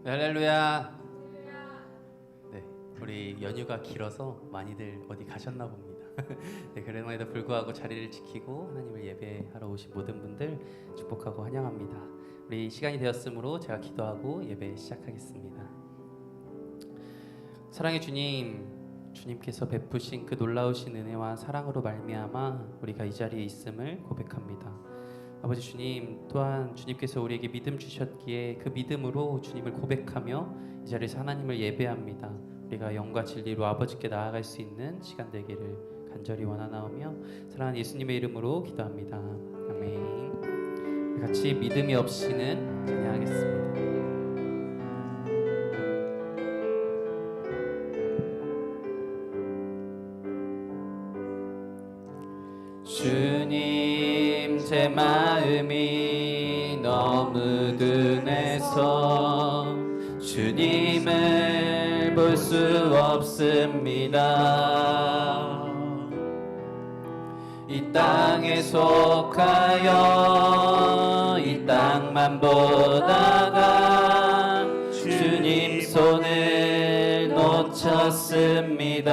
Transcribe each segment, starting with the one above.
할렐루야. 네, 우리 연휴가 길어서 많이들 어디 가셨나 봅니다. 네, 그럼에도 불구하고 자리를 지키고 하나님을 예배하러 오신 모든 분들 축복하고 환영합니다. 우리 시간이 되었으므로 제가 기도하고 예배 시작하겠습니다. 사랑의 주님, 주님께서 베푸신 그 놀라우신 은혜와 사랑으로 말미암아 우리가 이 자리에 있음을 고백합니다. 아버지 주님, 또한 주님께서 우리에게 믿음 주셨기에 그 믿음으로 주님을 고백하며 이 자리에서 하나님을 예배합니다. 우리가 영과 진리로 아버지께 나아갈 수 있는 시간 되기를 간절히 원하나오며 사랑하는 예수님의 이름으로 기도합니다. 아멘. 우리 같이 믿음이 없이는 찬양하겠습니다. 주님, 제 마음이 너무 둔해서 주님을 볼 수 없습니다. 이 땅에 속하여 이 땅만 보다가 주님 손을 놓쳤습니다.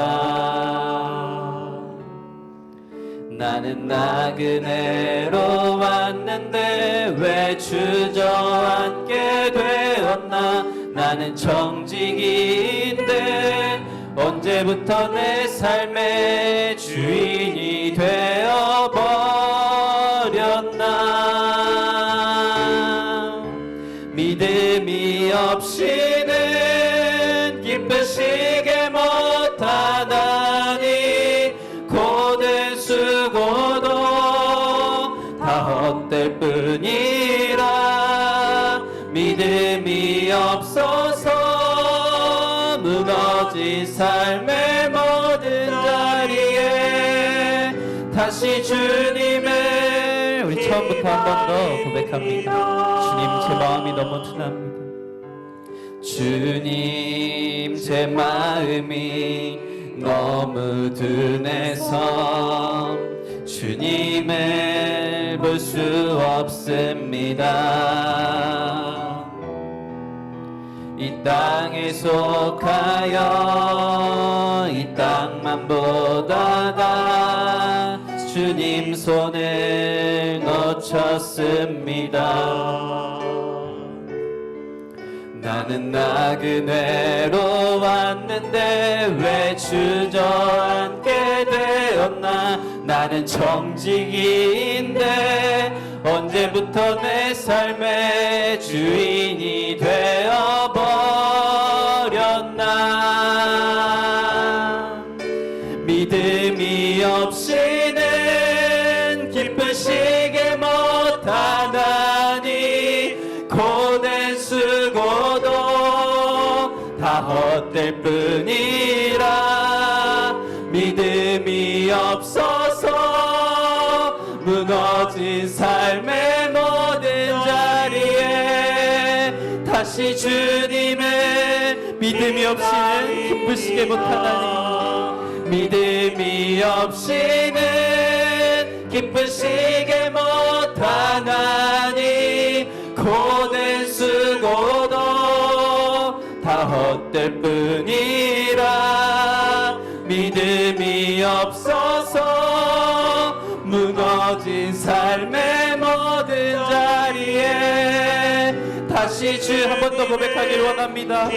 나는 나그네로 왔는데 왜 주저앉게 되었나. 나는 정직인데 언제부터 내 삶의 주인이 되어버렸나. 믿음이 없이는 기쁘시게 못하다니 고된 수고도 다 헛될 뿐이라. 믿음이 없어서 무너진 삶의 모든 자리에 다시 주님을 우리 처음부터 한 번 더 고백합니다. 주님, 제 마음이 너무 둔합니다. 주님, 제 마음이 너무 둔해서 주님을 볼 수 없습니다. 이 땅에 속하여 이 땅만 보다가 주님 손을 놓쳤습니다. 나는 나그네로 왔는데 왜 주저앉게 되었나. 나는 정직인데 언제부터 내 삶의 주인이 되어버렸나. 믿음이 없이는 기쁘시게 못하다니 고된 수고도 다 헛될 뿐이라. 믿음이 없어서 무너진 삶의 모든 자리에 다시 주님의 믿음이 없이는 기쁘시게 못하다니. 믿음이 없이는 기쁘시게 못하다니 고된 수고도 다 헛될 뿐이라. 믿음이 없어서 무너진 삶의 모든 자리에 다시 주 한 번 더 고백하기를 원합니다.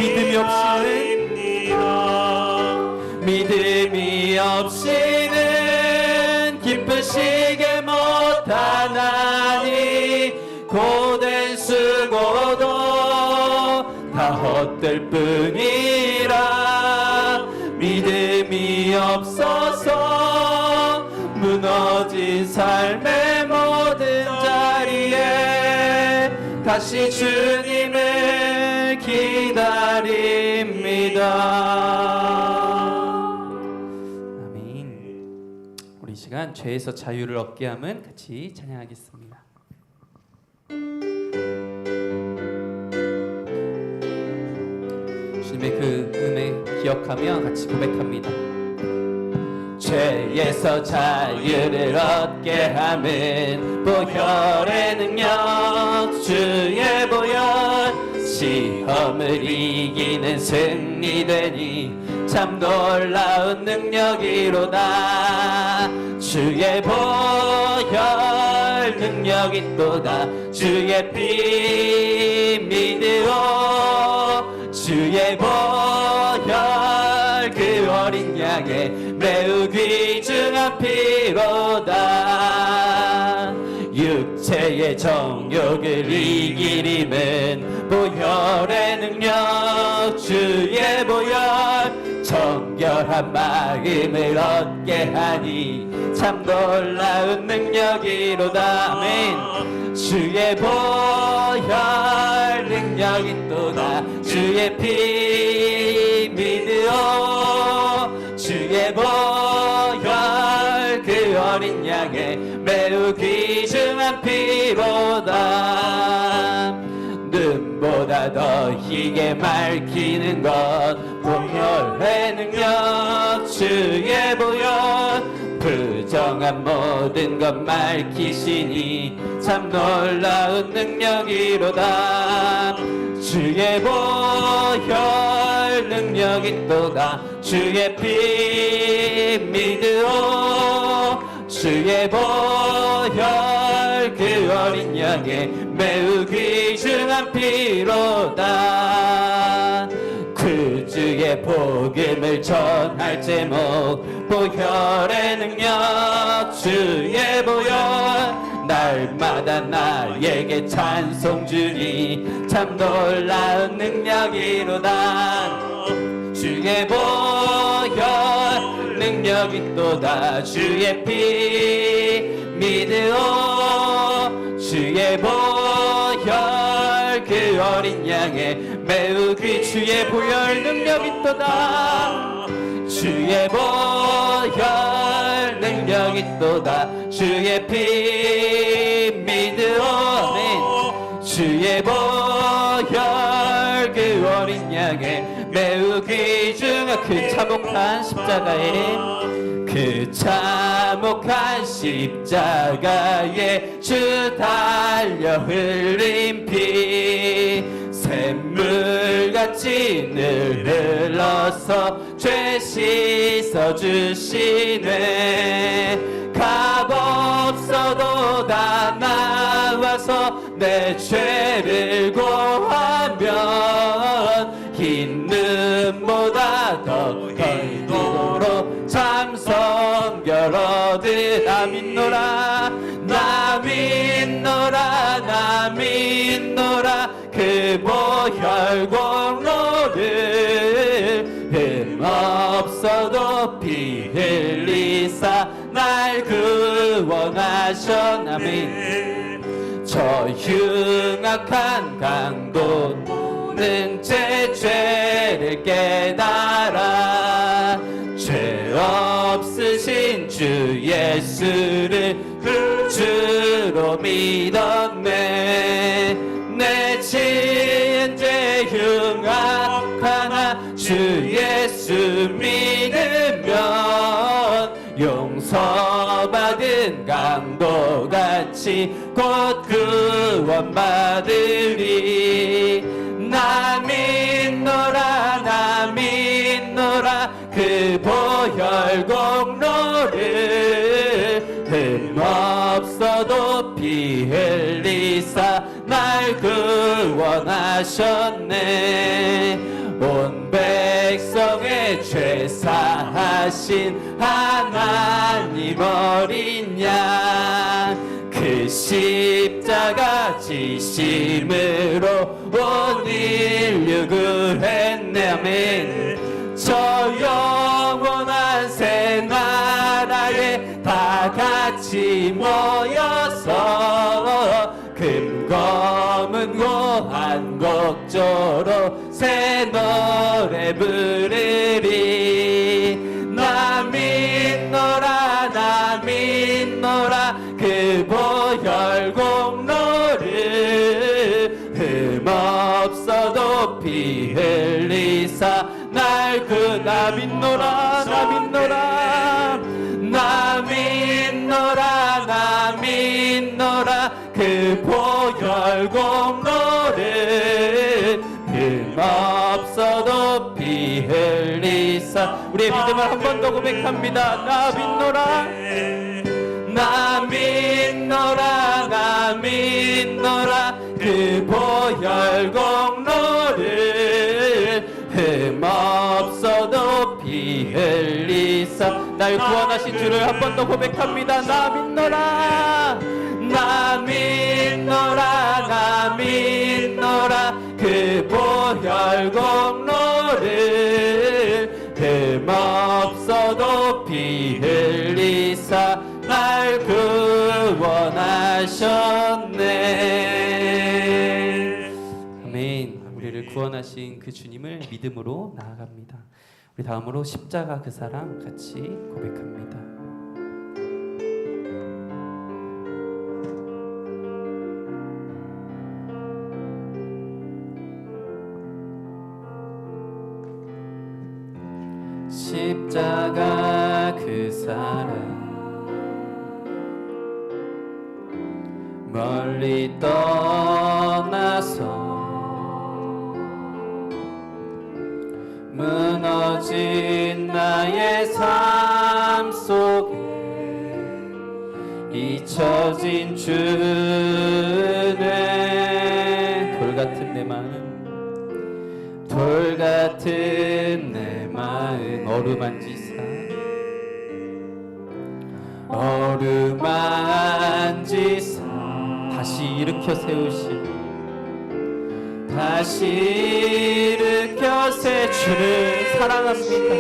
믿음이 없이는 기쁘시게 못하나니 고된 수고도 다 헛될 뿐이라. 믿음이 없어서 무너진 삶의 모든 자리에 다시 주님을 기다립니다. 아멘. 우리 이 시간 죄에서 자유를 얻게 함은 같이 찬양하겠습니다. 주님의 그 은혜 기억하며 같이 고백합니다. 죄에서 자유를 얻게 함은 보혈의 능력, 주의 보혈 시험을 이기는 승리되니 참 놀라운 능력이로다. 주의 보혈 능력이 또다. 주의 피 믿으오. 주의 보혈 그 어린 양의 매우 귀중한 피로다. 육체의 정욕을 이기림은 보혈의 능력. 주의 보혈 정결한 마음을 얻게 하니 참 놀라운 능력이로다. 아멘. 주의 보혈 능력이 또다. 주의 피 믿으오. 주의 보혈 그 어린 양의 매우 귀중한 피로다. 눈보다 더 희게 밝히는 것 보혈의 능력. 주의 보혈 부정한 모든 것 밝히시니 참 놀라운 능력이로다. 주의 보혈 능력이 또다. 주의 피 믿으오. 주의 보혈 그 어린 양의 매우 귀중한 피로다. 구주의 복음을 전할 제목 보혈의 능력. 주의 보혈 날마다 나에게 찬송 주니 참 놀라운 능력이로다. 주의 보혈 능력이 또다. 주의 피 믿으오. 주의 보혈 그 어린 양의 매우 주의 보혈 능력이 또다. 주의 보혈 능력이 또다. 주의 피 믿으오. 주의 보혈 그 어린 양의 매우 귀중한 그 참혹한 십자가에 그 참혹한 십자가에 주 달려 흘린 피 샘물같이 늘 흘러서 죄 씻어주시네. 값없어도 다 나와서 내 죄를 고하면 흰 눈보다 더 길도록 참 성결 얻으. 나 믿노라 나 믿노라 나 믿노라 그 보혈 공로를 흠없어도 피 흘리사 날 구원하셨나니. 저 흉악한 강도는 제 죄를 깨달아 죄 없으신 주 예수를 주로 믿었네. 내 지은 죄 흉악하나 주 예수 믿으면 용서받은 강도같이 곧 구원받으리. 나 믿노라 나 믿노라 그 보혈 공로를 흠없어도 피 흘리사 날 구원하셨네. 온 백성의 죄 사하신 하나님 어린 양 그 십자가 지심으로 온 인류 구했네. 아멘. 저 영원한 새 나라에 다 같이 모여서 금검은 고한 곡조로 새 노래 부르리. 나 믿노라 나 믿노라 그 보혈 공로를 흠없어도 피 흘리사 날 나 믿노라 나 믿노라 나 믿노라 나 믿노라 그 보혈 공로를 빌리사. 우리의 믿음을 한 번 더 고백합니다. 나 믿노라, 나 믿노라, 나 믿노라. 그 보혈 공로를 흠없어도 피 흘리사. 날 구원하신 주를 한 번 더 고백합니다. 나 믿노라, 나 믿노라, 나 믿노라. 그 보혈 공로를 흠없어도 피 흘리사. 날 구원하셨네. 아멘. 우리를 구원하신 그 주님을 믿음으로 나아갑니다. 우리 다음으로 십자가 그 사랑 같이 고백합니다. 십자가 그 사랑 멀리 떠나서 무너진 나의 삶 속에 잊혀진 주네. 돌같은 내 마음, 돌같은 내 마음 어루만지사, 어루만지사. 다시 일으켜 세우시, 다시 일으켜 세. 주를 사랑합니다,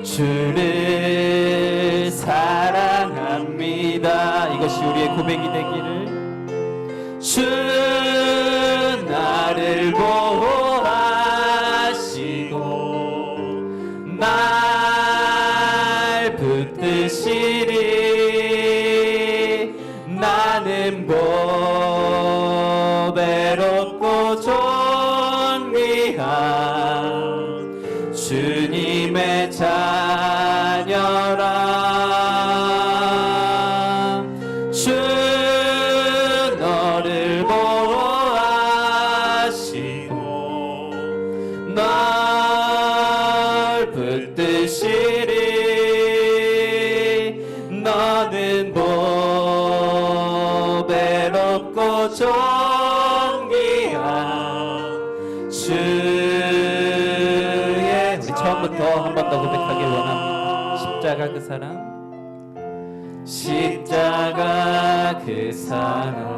주를 사랑합니다. 이것이 우리의 고백이 되기를. 주 나를 보호하시고 날 붙드시리. 나는 보배롭고 존귀한 주님의 자녀라. 주 너를 보호하시고 널 붙드시리. 너는 보배롭고 존귀한 주의. 우리 처음부터 한 번 더 고백하길 원합니다. 십자가 그 사랑, 십자가 그 사랑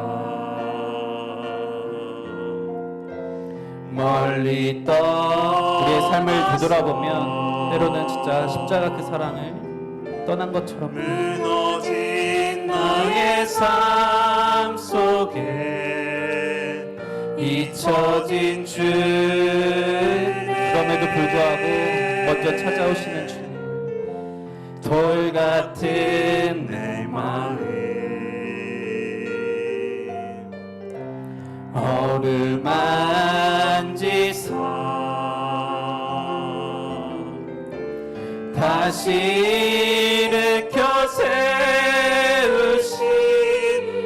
멀리 떠. 우리의 삶을 되돌아보면 때로는 진짜 십자가 그 사랑을 떠난 것처럼 무너진 나의 삶 속에 잊혀진 주. 그럼에도 불구하고 먼저 찾아오시는 주님, 돌같은 내 마음 어루만지사. 다시 일으켜 세우신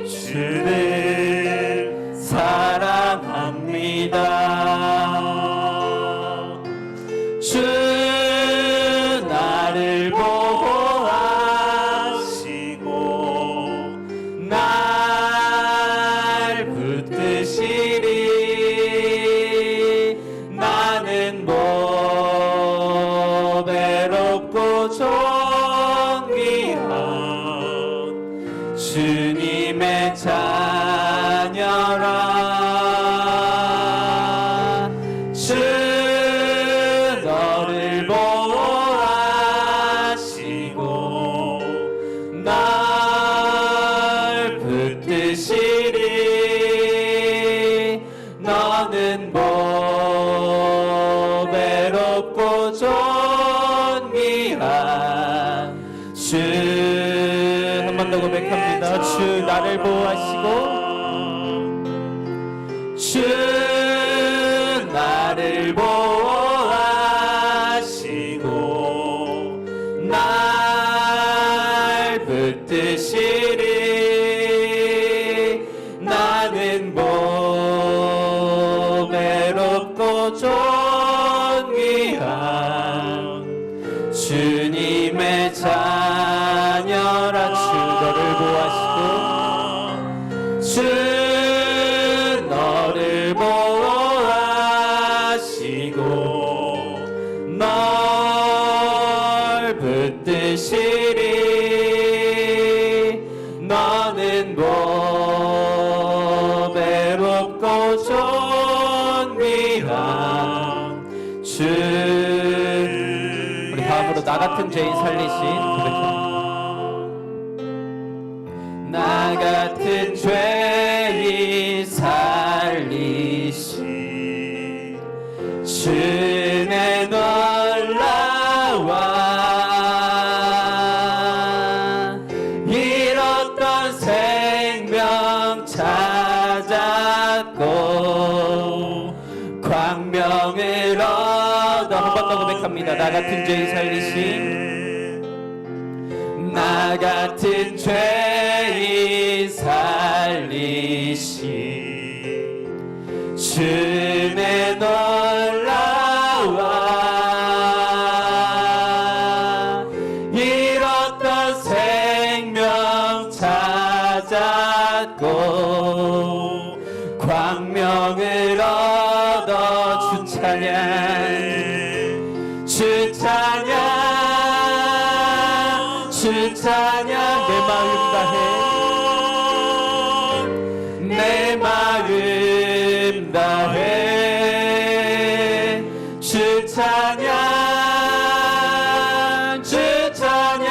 주를 사랑합니다. 주 나를 보호하시고 날 붙드시리. 나는 보배롭고 존귀한 주님의 자녀라. 주 너를 보호하시고 날 붙드시리. 너는 보배롭고 존귀한 주. 한 번 더 고백합니다. 주 나를 보호하시고 주 나를 보호하시고 날 붙드시리. 나는 보배롭고 존귀한 주님의 자녀라 주 너를 보호하시고 주 너를 보호하시고 널 붙드시리 너는 보배롭고 존귀한 주. 우리 다음으로 나 같은 죄인 살리신 고백합니다. 나 같은 죄인 살리신 주의 놀라와 잃었던 생명 찾았고 광명을 얻어 한 번 더 고백합니다. 나 같은 죄인 살리신 나 같은 죄인 살리신 주의 놀라와 잃었던 생명 찾았고 광명을 얻어 주 찬양 주 찬양 주 찬양 내 마음 다해 내 마음 다해 주 찬양 주 찬양.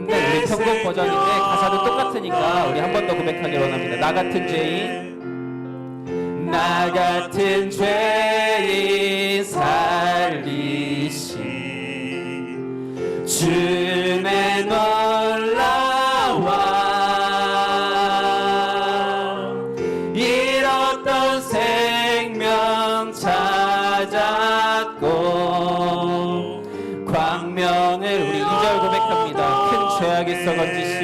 네, 우리 편곡 버전인데 가사도 똑같으니까 우리 한 번 더 고백하길 원합니다. 나 같은 죄인 나 같은 죄인 살리신 주의 놀라와 잃었던 생명 찾았고 광명을 우리 2절 고백합니다. 큰 죄악에서 건지신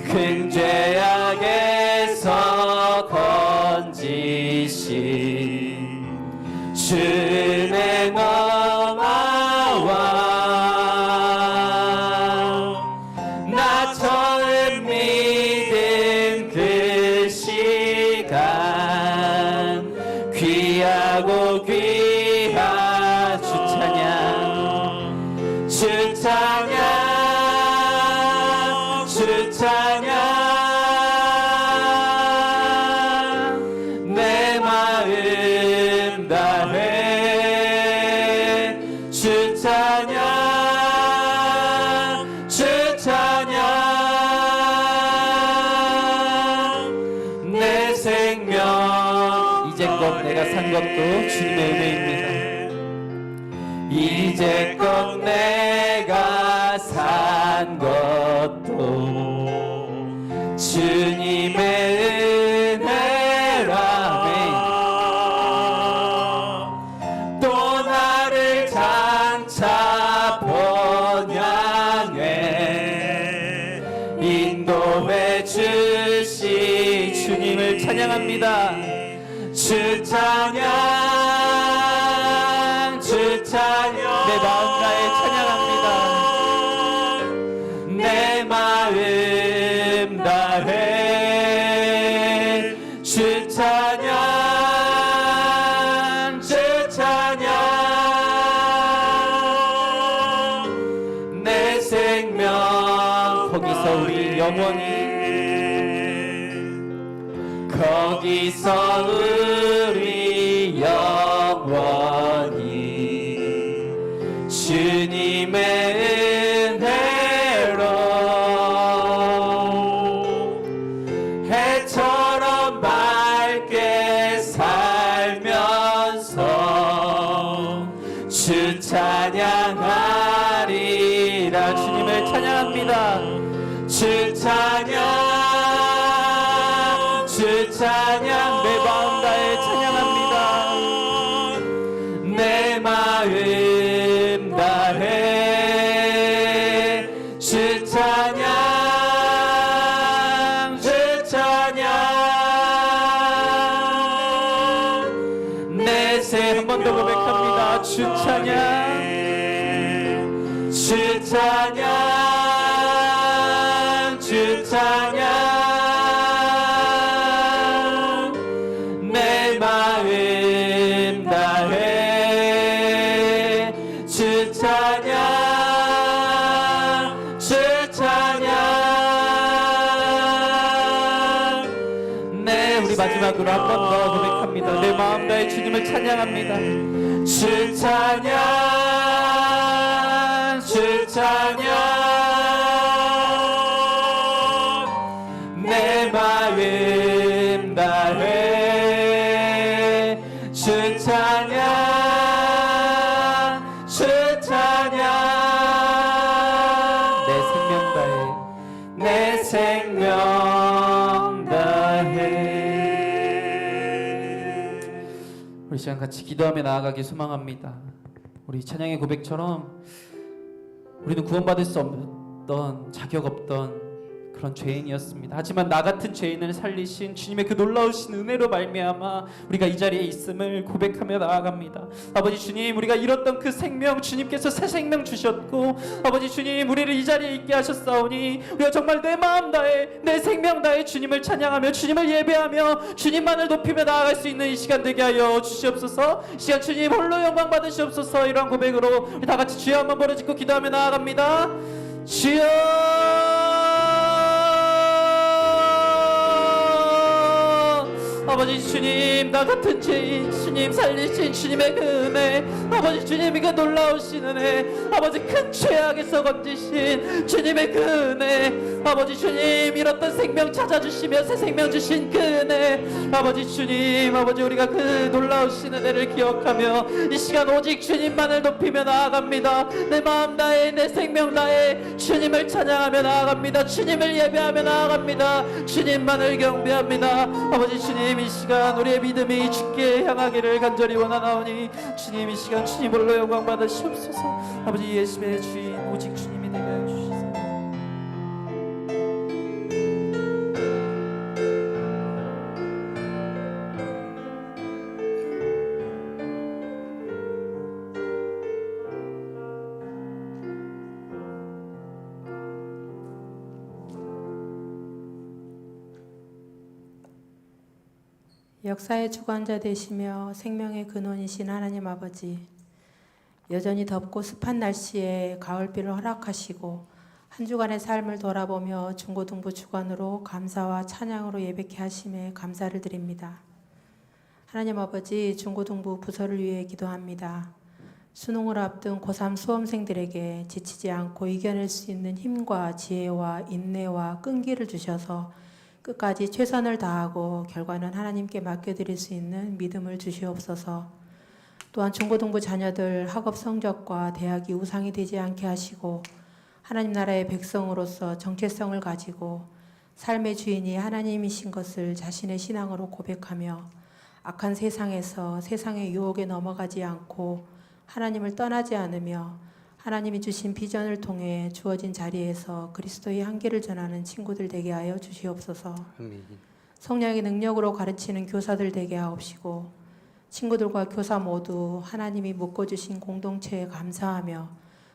큰 죄악에서 건지신 주의 너마와 나 처음 믿은 그 시간 귀하고 귀한 주 찬양 주 찬양 주 찬양 내 마음 다해 주 찬양 주 찬양 내 생명 이제껏 내가 산 것도 주님의 은혜입니다. 이제껏 내가 산 것도 주님의 은혜라네. 또 나를 장차 본향에 인도해 주시 주님을 찬양합니다. 주 찬양 주 찬양 내 마음 다해 찬양합니다. 내 마음 다해 주 찬양 주 찬양 내 생명 거기서 우리 영원히 거기서 우리 영원히 주님의 은혜로 해처럼 밝게 살면서 주 찬양하리라. 주님을 찬양합니다. 주 찬양 주 찬양 내 마음 다해 찬양합니다. 내 마음 다해 주 찬양 주 찬양 우리 마지막으로 한 번 더 고백합니다. 내 마음 다해 주님을 찬양합니다. 주 찬양, 주 찬양, 내 마음 다해 주 찬양, 주 찬양, 내 생명 다해, 내 생명 다해. 우리 시간 같이 기도하며 나아가기 소망합니다. 우리 찬양의 고백처럼 우리는 구원받을 수 없던, 자격 없던 그런 죄인이었습니다. 하지만 나 같은 죄인을 살리신 주님의 그 놀라우신 은혜로 말미암아 우리가 이 자리에 있음을 고백하며 나아갑니다. 아버지 주님, 우리가 잃었던 그 생명 주님께서 새 생명 주셨고, 아버지 주님, 우리를 이 자리에 있게 하셨사오니 우리가 정말 내 마음 다해, 내 생명 다해 주님을 찬양하며 주님을 예배하며 주님만을 높이며 나아갈 수 있는 이 시간 되게 하여 주시옵소서. 이 시간 주님 홀로 영광 받으시옵소서. 이러한 고백으로 우리 다 같이 주여 한번 부르짖고 기도하며 나아갑니다. 주여, 아버지 주님, 나 같은 죄인 주님 살리신 주님의 그 은혜, 아버지 주님이 그 놀라우신 은혜, 아버지 큰 죄악에서 건지신 주님의 그 은혜, 아버지 주님 잃었던 생명 찾아주시며 새 생명 주신 그 은혜, 아버지 주님, 아버지 우리가 그 놀라우신 은혜를 기억하며 이 시간 오직 주님만을 높이며 나아갑니다. 내 마음 다해, 내 생명 다해 주님을 찬양하며 나아갑니다. 주님을 예배하며 나아갑니다. 주님만을 경배합니다. 아버지 주님, 이 시간 우리의 믿음이 주께 향하기를 간절히 원하나오니 주님, 이 시간 주님 홀로 영광 받으시옵소서. 아버지 예수의 주인 오직 주님이 되게 하여 주시옵소서. 역사의 주관자 되시며 생명의 근원이신 하나님 아버지, 여전히 덥고 습한 날씨에 가을비를 허락하시고 한 주간의 삶을 돌아보며 중고등부 주관으로 감사와 찬양으로 예배케 하심에 감사를 드립니다. 하나님 아버지, 중고등부 부서를 위해 기도합니다. 수능을 앞둔 고3 수험생들에게 지치지 않고 이겨낼 수 있는 힘과 지혜와 인내와 끈기를 주셔서 끝까지 최선을 다하고 결과는 하나님께 맡겨드릴 수 있는 믿음을 주시옵소서. 또한 중고등부 자녀들 학업 성적과 대학이 우상이 되지 않게 하시고 하나님 나라의 백성으로서 정체성을 가지고 삶의 주인이 하나님이신 것을 자신의 신앙으로 고백하며 악한 세상에서 세상의 유혹에 넘어가지 않고 하나님을 떠나지 않으며 하나님이 주신 비전을 통해 주어진 자리에서 그리스도의 한계를 전하는 친구들 되게 하여 주시옵소서. 아멘. 성령의 능력으로 가르치는 교사들 되게 하옵시고 친구들과 교사 모두 하나님이 묶어주신 공동체에 감사하며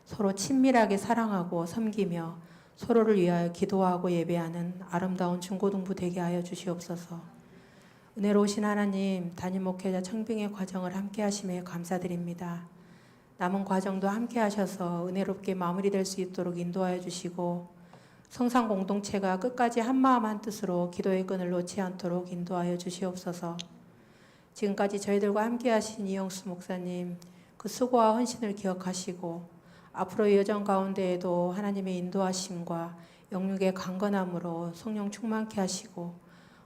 서로 친밀하게 사랑하고 섬기며 서로를 위하여 기도하고 예배하는 아름다운 중고등부 되게 하여 주시옵소서. 은혜로우신 하나님, 담임 목회자 청빙의 과정을 함께 하심에 감사드립니다. 남은 과정도 함께 하셔서 은혜롭게 마무리될 수 있도록 인도하여 주시고 성상 공동체가 끝까지 한마음 한뜻으로 기도의 끈을 놓지 않도록 인도하여 주시옵소서. 지금까지 저희들과 함께 하신 이영수 목사님, 그 수고와 헌신을 기억하시고 앞으로의 여정 가운데에도 하나님의 인도하심과 영육의 강건함으로 성령 충만케 하시고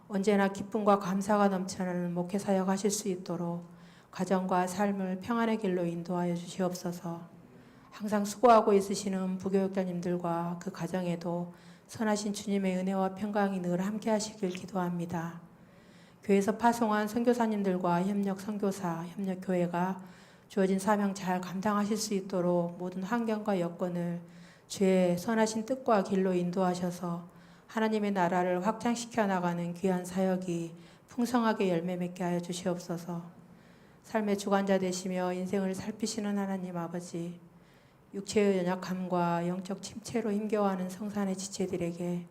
언제나 기쁨과 감사가 넘쳐나는 목회 사역 하실 수 있도록 가정과 삶을 평안의 길로 인도하여 주시옵소서. 항상 수고하고 있으시는 부교육자님들과 그 가정에도 선하신 주님의 은혜와 평강이 늘 함께 하시길 기도합니다. 교회에서 파송한 선교사님들과 협력 선교사, 협력 교회가 주어진 사명 잘 감당하실 수 있도록 모든 환경과 여건을 주의 선하신 뜻과 길로 인도하셔서 하나님의 나라를 확장시켜 나가는 귀한 사역이 풍성하게 열매 맺게 하여 주시옵소서. 삶의 주관자 되시며 인생을 살피시는 하나님 아버지, 육체의 연약함과 영적 침체로 힘겨워하는 성산의 지체들에게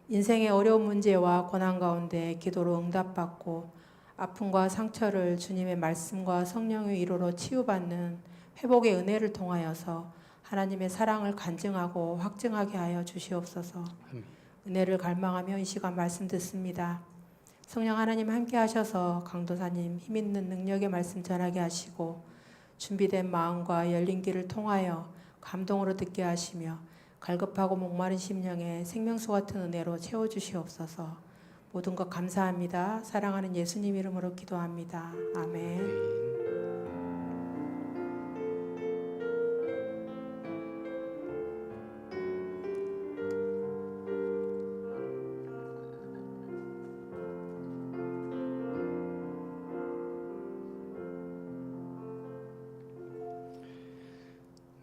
인생의 어려운 문제와 고난 가운데 기도로 응답받고 아픔과 상처를 주님의 말씀과 성령의 위로로 치유받는 회복의 은혜를 통하여서 하나님의 사랑을 간증하고 확증하게 하여 주시옵소서. 은혜를 갈망하며 이 시간 말씀 듣습니다. 성령 하나님 함께 하셔서 강도사님 힘있는 능력의 말씀 전하게 하시고 준비된 마음과 열린 귀를 통하여 감동으로 듣게 하시며 갈급하고 목마른 심령에 생명수 같은 은혜로 채워주시옵소서. 모든 것 감사합니다. 사랑하는 예수님 이름으로 기도합니다. 아멘.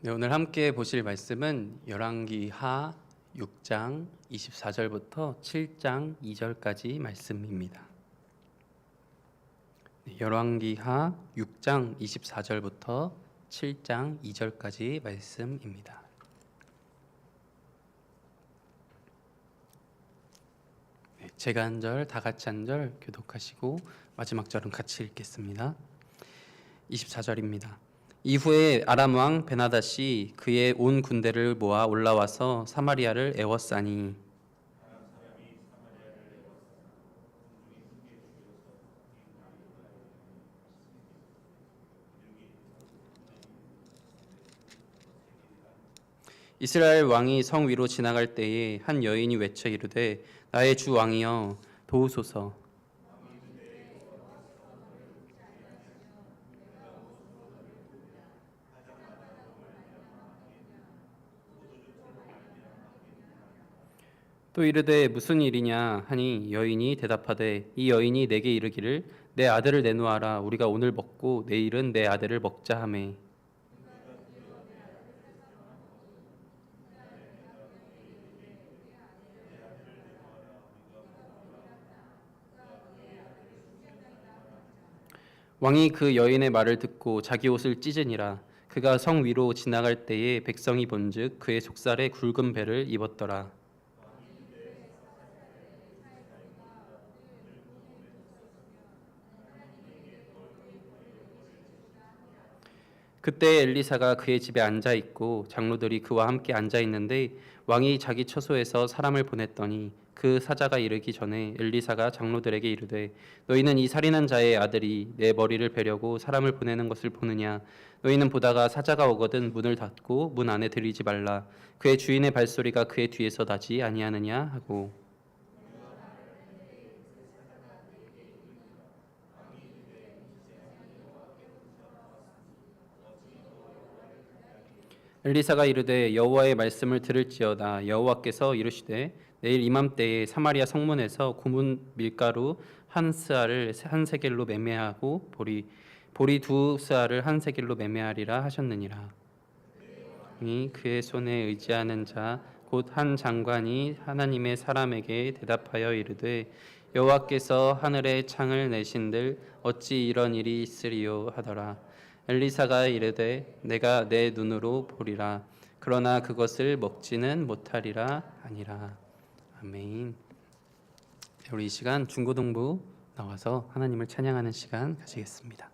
네, 오늘 함께 보실 말씀은 열왕기하 6장 24절부터 7장 2절까지 말씀입니다. 네, 열왕기하 6장 24절부터 7장 2절까지 말씀입니다. 네, 제가 한 절, 다 같이 한 절 교독하시고 마지막 절은 같이 읽겠습니다. 24절입니다. 이후에 아람 왕 베나닷이 그의 온 군대를 모아 올라와서 사마리아를 애워싸니 이스라엘 왕이 성 위로 지나갈 때에 한 여인이 외쳐 이르되 나의 주 왕이여 도우소서. 또 이르되 무슨 일이냐 하니 여인이 대답하되 이 여인이 내게 이르기를 내 아들을 내놓아라 우리가 오늘 먹고 내일은 내 아들을 먹자 하매 왕이 그 여인의 말을 듣고 자기 옷을 찢으니라. 그가 성 위로 지나갈 때에 백성이 본즉 그의 속살에 굵은 배를 입었더라. 그때 엘리사가 그의 집에 앉아 있고 장로들이 그와 함께 앉아 있는데 왕이 자기 처소에서 사람을 보냈더니 그 사자가 이르기 전에 엘리사가 장로들에게 이르되 너희는 이 살인한 자의 아들이 내 머리를 베려고 사람을 보내는 것을 보느냐 너희는 보다가 사자가 오거든 문을 닫고 문 안에 들이지 말라 그의 주인의 발소리가 그의 뒤에서 나지 아니하느냐 하고 엘리사가 이르되 여호와의 말씀을 들을지어다 여호와께서 이르시되 내일 이맘때에 사마리아 성문에서 고문 밀가루 한 스아를 한 세겔로 매매하고 보리 두 스아를 한 세겔로 매매하리라 하셨느니라. 이 그의 손에 의지하는 자 곧 한 장관이 하나님의 사람에게 대답하여 이르되 여호와께서 하늘의 창을 내신들 어찌 이런 일이 있으리요 하더라. 엘리사가 이르되 내가 내 눈으로 보리라 그러나 그것을 먹지는 못하리라 하니라. 아멘. 우리 이 시간 중고등부 나와서 하나님을 찬양하는 시간 가지겠습니다.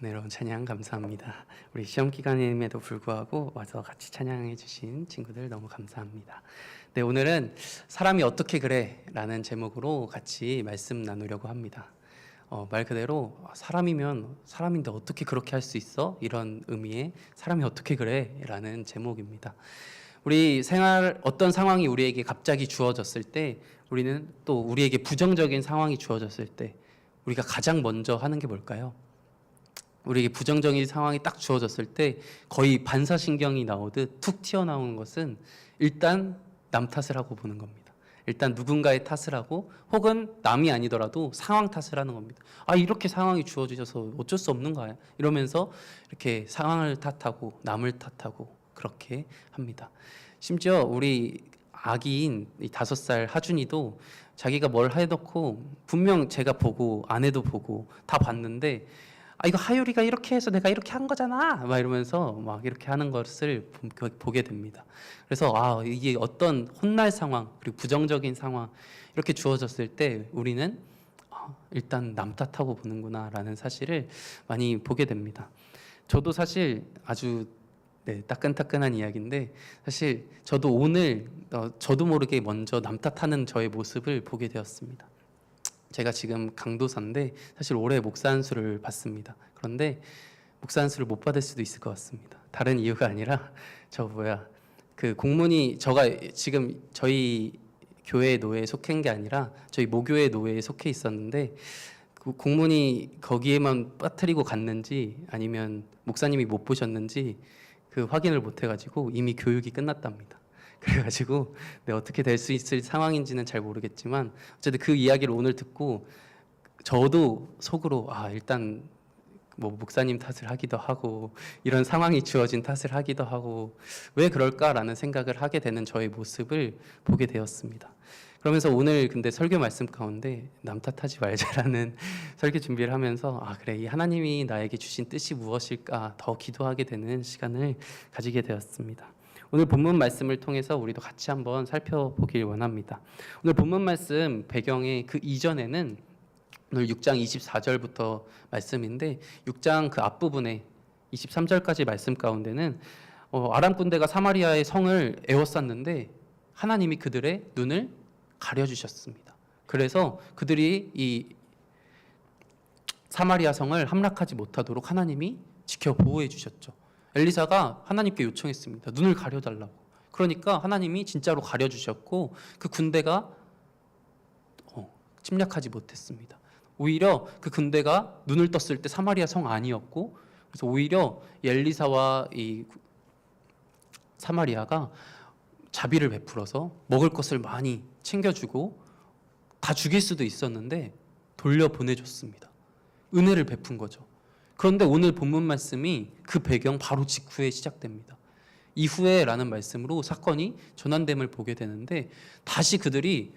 여러분 찬양 감사합니다. 우리 시험 기간임에도 불구하고 와서 같이 찬양해 주신 친구들 너무 감사합니다. 네, 오늘은 사람이 어떻게 그래? 라는 제목으로 같이 말씀 나누려고 합니다. 말 그대로 사람이면 사람인데 어떻게 그렇게 할 수 있어? 이런 의미의 사람이 어떻게 그래? 라는 제목입니다. 우리 생활 어떤 상황이 우리에게 갑자기 주어졌을 때, 우리는 또 우리에게 부정적인 상황이 주어졌을 때 우리가 가장 먼저 하는 게 뭘까요? 우리에게 부정적인 상황이 딱 주어졌을 때 거의 반사신경이 나오듯 툭 튀어나오는 것은 일단 남 탓을 하고 보는 겁니다. 일단 누군가의 탓을 하고, 혹은 남이 아니더라도 상황 탓을 하는 겁니다. 이렇게 상황이 주어지셔서 어쩔 수 없는 거야 이러면서 이렇게 상황을 탓하고 남을 탓하고 그렇게 합니다. 심지어 우리 아기인 이 5살 하준이도 자기가 뭘 해놓고 분명 제가 보고 아내도 보고 다 봤는데 이거 하율이가 이렇게 해서 내가 이렇게 한 거잖아 막 이러면서 막 이렇게 하는 것을 보게 됩니다. 그래서 이게 어떤 혼날 상황 그리고 부정적인 상황 이렇게 주어졌을 때 우리는 일단 남 탓하고 보는구나 라는 사실을 많이 보게 됩니다. 저도 사실 아주 따끈따끈한 이야기인데, 사실 저도 오늘 저도 모르게 먼저 남 탓하는 저의 모습을 보게 되었습니다. 제가 지금 강도사인데 사실 올해 목사 안수를 받습니다. 그런데 목사 안수를 못 받을 수도 있을 것 같습니다. 다른 이유가 아니라 그 공문이 제가 지금 저희 교회 노회에 속한 게 아니라 저희 모교회 노회에 속해 있었는데, 그 공문이 거기에만 빠뜨리고 갔는지 아니면 목사님이 못 보셨는지 그 확인을 못 해가지고 이미 교육이 끝났답니다. 그래가지고 어떻게 될 수 있을 상황인지는 잘 모르겠지만 어쨌든 그 이야기를 오늘 듣고 저도 속으로 일단 뭐 목사님 탓을 하기도 하고 이런 상황이 주어진 탓을 하기도 하고 왜 그럴까라는 생각을 하게 되는 저의 모습을 보게 되었습니다. 그러면서 오늘 근데 설교 말씀 가운데 남 탓하지 말자라는 설교 준비를 하면서 그래, 이 하나님이 나에게 주신 뜻이 무엇일까 더 기도하게 되는 시간을 가지게 되었습니다. 오늘 본문 말씀을 통해서 우리도 같이 한번 살펴보길 원합니다. 오늘 본문 말씀 배경의 그 이전에는 오늘 6장 24절부터 말씀인데, 6장 그 앞부분에 23절까지 말씀 가운데는 아람 군대가 사마리아의 성을 에워쌌는데 하나님이 그들의 눈을 가려주셨습니다. 그래서 그들이 이 사마리아 성을 함락하지 못하도록 하나님이 지켜 보호해 주셨죠. 엘리사가 하나님께 요청했습니다. 눈을 가려달라고. 그러니까 하나님이 진짜로 가려주셨고 그 군대가 침략하지 못했습니다. 오히려 그 군대가 눈을 떴을 때 사마리아 성 아니었고, 그래서 오히려 엘리사와 이 사마리아가 자비를 베풀어서 먹을 것을 많이 챙겨주고 다 죽일 수도 있었는데 돌려보내줬습니다. 은혜를 베푼 거죠. 그런데 오늘 본문 말씀이 그 배경 바로 직후에 시작됩니다. 이후에 라는 말씀으로 사건이 전환됨을 보게 되는데, 다시 그들이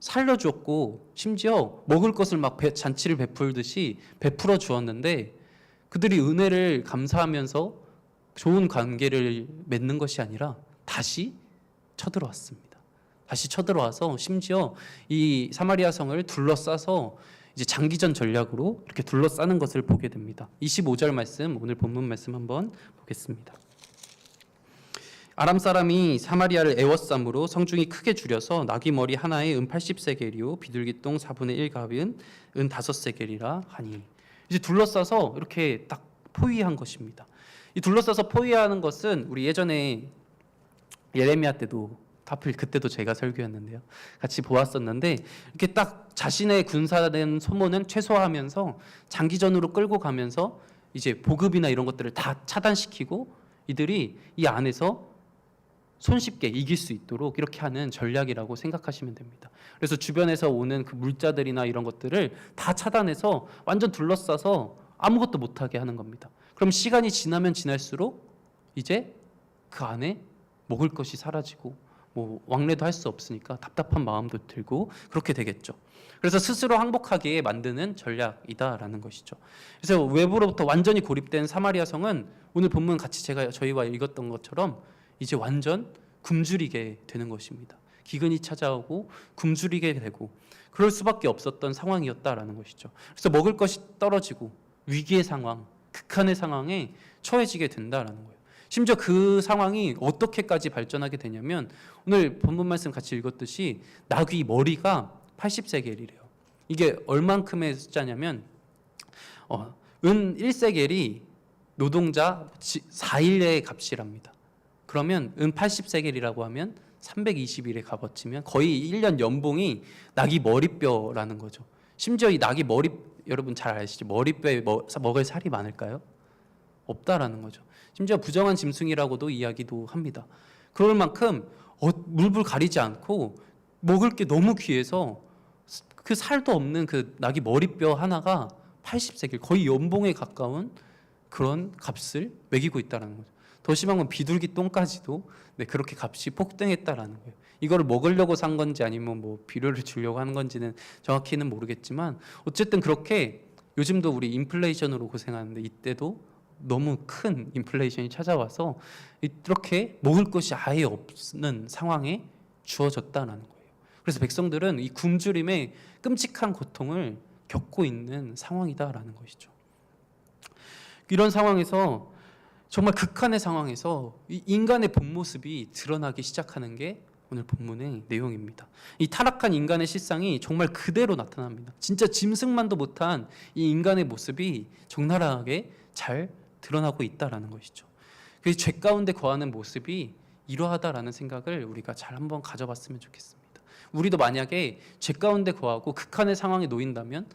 살려주었고 심지어 먹을 것을 막 잔치를 베풀듯이 베풀어 주었는데 그들이 은혜를 감사하면서 좋은 관계를 맺는 것이 아니라 다시 쳐들어왔습니다. 다시 쳐들어와서 심지어 이 사마리아 성을 둘러싸서 이제 장기전 전략으로 이렇게 둘러싸는 것을 보게 됩니다. 25절 말씀, 오늘 본문 말씀 한번 보겠습니다. 아람 사람이 사마리아를 에워싸므로 성중이 크게 줄여서 나귀 머리 하나에 은 80세겔이요 비둘기똥 4분의 1갑은 은 5세겔이라 하니. 이제 둘러싸서 이렇게 딱 포위한 것입니다. 이 둘러싸서 포위하는 것은 우리 예전에 예레미야 때도 하필 그때도 제가 설교했는데요. 같이 보았었는데 이렇게 딱 자신의 군사된 소모는 최소화하면서 장기전으로 끌고 가면서 이제 보급이나 이런 것들을 다 차단시키고 이들이 이 안에서 손쉽게 이길 수 있도록 이렇게 하는 전략이라고 생각하시면 됩니다. 그래서 주변에서 오는 그 물자들이나 이런 것들을 다 차단해서 완전 둘러싸서 아무것도 못하게 하는 겁니다. 그럼 시간이 지나면 지날수록 이제 그 안에 먹을 것이 사라지고 왕래도 할 수 없으니까 답답한 마음도 들고 그렇게 되겠죠. 그래서 스스로 항복하게 만드는 전략이다라는 것이죠. 그래서 외부로부터 완전히 고립된 사마리아 성은 오늘 본문 같이 저희와 읽었던 것처럼 이제 완전 굶주리게 되는 것입니다. 기근이 찾아오고 굶주리게 되고 그럴 수밖에 없었던 상황이었다라는 것이죠. 그래서 먹을 것이 떨어지고 위기의 상황, 극한의 상황에 처해지게 된다라는 거예요. 심지어 그 상황이 어떻게까지 발전하게 되냐면 오늘 본문 말씀 같이 읽었듯이 나귀 머리가 80세겔이래요. 이게 얼만큼의 숫자냐면 은 1세겔이 노동자 4일의 값이랍니다. 그러면 은 80세겔이라고 하면 320일의 값어치면 거의 1년 연봉이 나귀 머리뼈라는 거죠. 심지어 이 나귀 머리, 여러분 잘 아시죠? 머리뼈에 먹을 살이 많을까요? 없다라는 거죠. 심지어 부정한 짐승이라고도 이야기도 합니다. 그럴 만큼 물불 가리지 않고 먹을 게 너무 귀해서 그 살도 없는 그 나귀 머리뼈 하나가 80세겔, 거의 연봉에 가까운 그런 값을 매기고 있다는 거죠. 더 심한 건 비둘기 똥까지도 그렇게 값이 폭등했다라는 거예요. 이거를 먹으려고 산 건지 아니면 뭐 비료를 주려고 하는 건지는 정확히는 모르겠지만 어쨌든 그렇게 요즘도 우리 인플레이션으로 고생하는데 이때도 너무 큰 인플레이션이 찾아와서 이렇게 먹을 것이 아예 없는 상황에 주어졌다는 거예요. 그래서 백성들은 이 굶주림의 끔찍한 고통을 겪고 있는 상황이다라는 것이죠. 이런 상황에서 정말 극한의 상황에서 이 인간의 본 모습이 드러나기 시작하는 게 오늘 본문의 내용입니다. 이 타락한 인간의 실상이 정말 그대로 나타납니다. 진짜 짐승만도 못한 이 인간의 모습이 적나라하게 잘 드러나고 있다라는 것이죠. 그래서 죄 가운데 거하는 모습이 이러하다라는 생각을 우리가 잘 한번 가져봤으면 좋겠습니다. 우리도 만약에 죄 가운데 거하고 극한의 상황에 놓인다면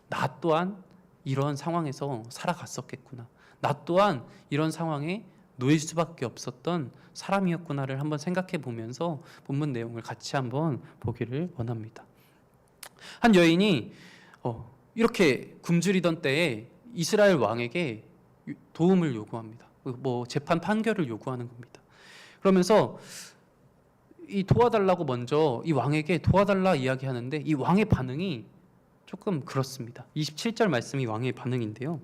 나 또한 이런 상황에서 살아갔었겠구나. 나 또한 이런 상황에 놓일 수밖에 없었던 사람이었구나를 한번 생각해 보면서 본문 내용을 같이 한번 보기를 원합니다. 한 여인이 이렇게 굶주리던 때에 이스라엘 왕에게 도움을 요구합니다. 뭐 재판 판결을 요구하는 겁니다. 그러면서 이 도와달라고 먼저 이 왕에게 도와달라 이야기하는데 이 왕의 반응이 조금 그렇습니다. 27절 말씀이 왕의 반응인데요.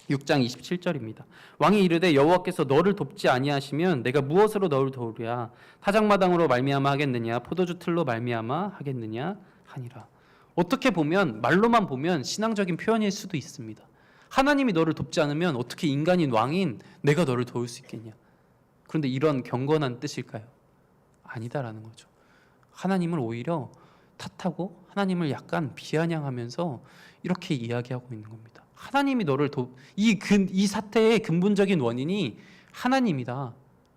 6장 27절입니다. 왕이 이르되 여호와께서 너를 돕지 아니하시면 내가 무엇으로 너를 도우랴? 타작마당으로 말미암아 하겠느냐? 포도주 틀로 말미암아 하겠느냐? 하니라. 어떻게 보면 말로만 보면 신앙적인 표현일 수도 있습니다. 하나님이 너를 돕지 않으면 어떻게 인간인 왕인 내가 너를 도울 수 있겠냐? 그런데 이런 경건한 뜻일까요? 아니다라는 거죠. 하나님을 오히려 탓하고 하나님을 약간 비아냥하면서 이렇게 이야기하고 있는 겁니다. 하나님이 너를 이 사태의 근본적인 원인이 하나님이다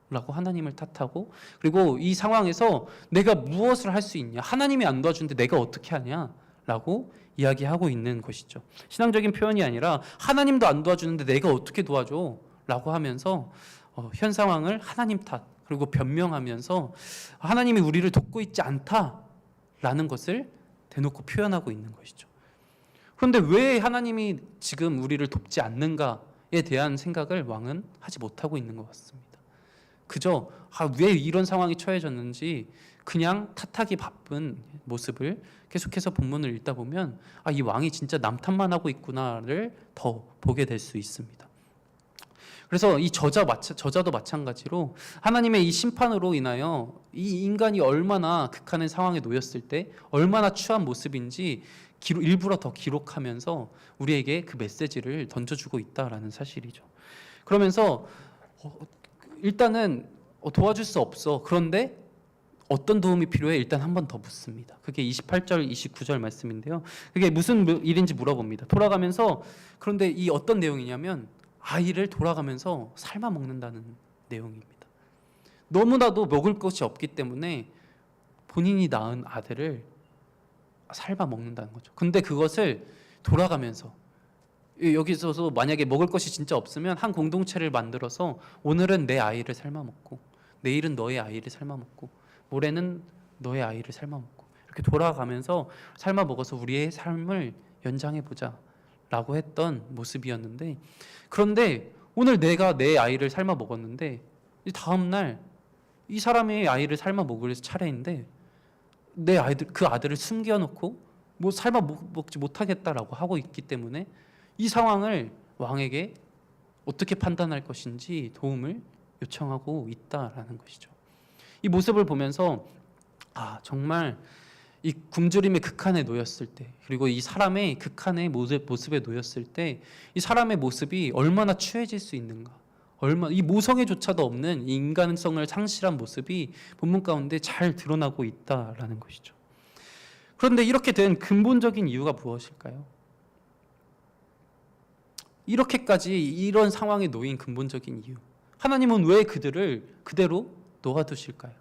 라고 하나님을 탓하고, 그리고 이 상황에서 내가 무엇을 할 수 있냐, 하나님이 안 도와주는데 내가 어떻게 하냐 라고 이야기하고 있는 것이죠. 신앙적인 표현이 아니라 하나님도 안 도와주는데 내가 어떻게 도와줘 라고 하면서 현 상황을 하나님 탓, 그리고 변명하면서 하나님이 우리를 돕고 있지 않다라는 것을 대놓고 표현하고 있는 것이죠. 그런데 왜 하나님이 지금 우리를 돕지 않는가에 대한 생각을 왕은 하지 못하고 있는 것 같습니다. 그저 왜 이런 상황이 처해졌는지 그냥 탓하기 바쁜 모습을 계속해서 본문을 읽다 보면 이 왕이 진짜 남 탓만 하고 있구나를 더 보게 될 수 있습니다. 그래서 이 저자도 마찬가지로 하나님의 이 심판으로 인하여 이 인간이 얼마나 극한의 상황에 놓였을 때 얼마나 추한 모습인지 일부러 더 기록하면서 우리에게 그 메시지를 던져주고 있다라는 사실이죠. 그러면서 일단은 도와줄 수 없어. 그런데 어떤 도움이 필요해? 일단 한 번 더 묻습니다. 그게 28절, 29절 말씀인데요. 그게 무슨 일인지 물어봅니다. 돌아가면서, 그런데 이 어떤 내용이냐면 아이를 돌아가면서 삶아 먹는다는 내용입니다. 너무나도 먹을 것이 없기 때문에 본인이 낳은 아들을 삶아 먹는다는 거죠. 근데 그것을 돌아가면서, 여기서 만약에 먹을 것이 진짜 없으면 한 공동체를 만들어서 오늘은 내 아이를 삶아 먹고, 내일은 너의 아이를 삶아 먹고, 모레는 너의 아이를 삶아 먹고, 이렇게 돌아가면서 삶아 먹어서 우리의 삶을 연장해 보자 라고 했던 모습이었는데, 그런데 오늘 내가 내 아이를 삶아 먹었는데 다음날 이 사람의 아이를 삶아 먹을 차례인데 내 아이들, 그 아들을 숨겨놓고 뭐 삶아 먹지 못하겠다라고 하고 있기 때문에 이 상황을 왕에게 어떻게 판단할 것인지 도움을 요청하고 있다라는 것이죠. 이 모습을 보면서 정말 이 굶주림의 극한에 놓였을 때, 그리고 이 사람의 극한의 모습에 놓였을 때 이 사람의 모습이 얼마나 추해질 수 있는가, 이 모성애조차도 없는 이 인간성을 상실한 모습이 본문 가운데 잘 드러나고 있다라는 것이죠. 그런데 이렇게 된 근본적인 이유가 무엇일까요? 이렇게까지 이런 상황에 놓인 근본적인 이유, 하나님은 왜 그들을 그대로 놓아두실까요?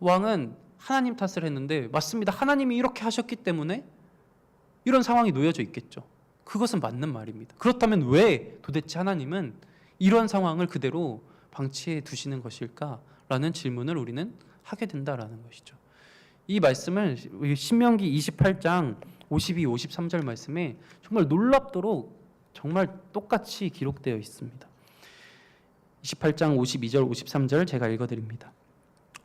왕은 하나님 탓을 했는데, 맞습니다, 하나님이 이렇게 하셨기 때문에 이런 상황이 놓여져 있겠죠. 그것은 맞는 말입니다. 그렇다면 왜 도대체 하나님은 이런 상황을 그대로 방치해 두시는 것일까라는 질문을 우리는 하게 된다라는 것이죠. 이 말씀을 신명기 28장 52, 53절 말씀에 정말 놀랍도록 정말 똑같이 기록되어 있습니다. 28장 52절, 53절 제가 읽어드립니다.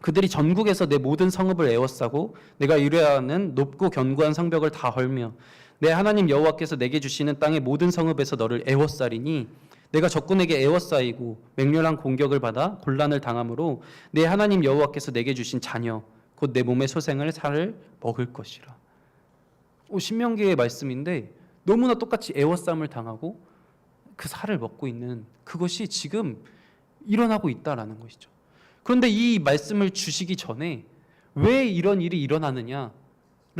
그들이 전국에서 내 모든 성읍을 에워싸고 내가 유래하는 높고 견고한 성벽을 다 헐며 내 하나님 여호와께서 내게 주시는 땅의 모든 성읍에서 너를 에워싸리니 내가 적군에게 에워싸이고 맹렬한 공격을 받아 곤란을 당함으로 내 하나님 여호와께서 내게 주신 자녀 곧 내 몸의 소생을 살을 먹을 것이라. 신명기의 말씀인데 너무나 똑같이 에워싸움을 당하고 그 살을 먹고 있는 그것이 지금 일어나고 있다라는 것이죠. 그런데 이 말씀을 주시기 전에 왜 이런 일이 일어나느냐를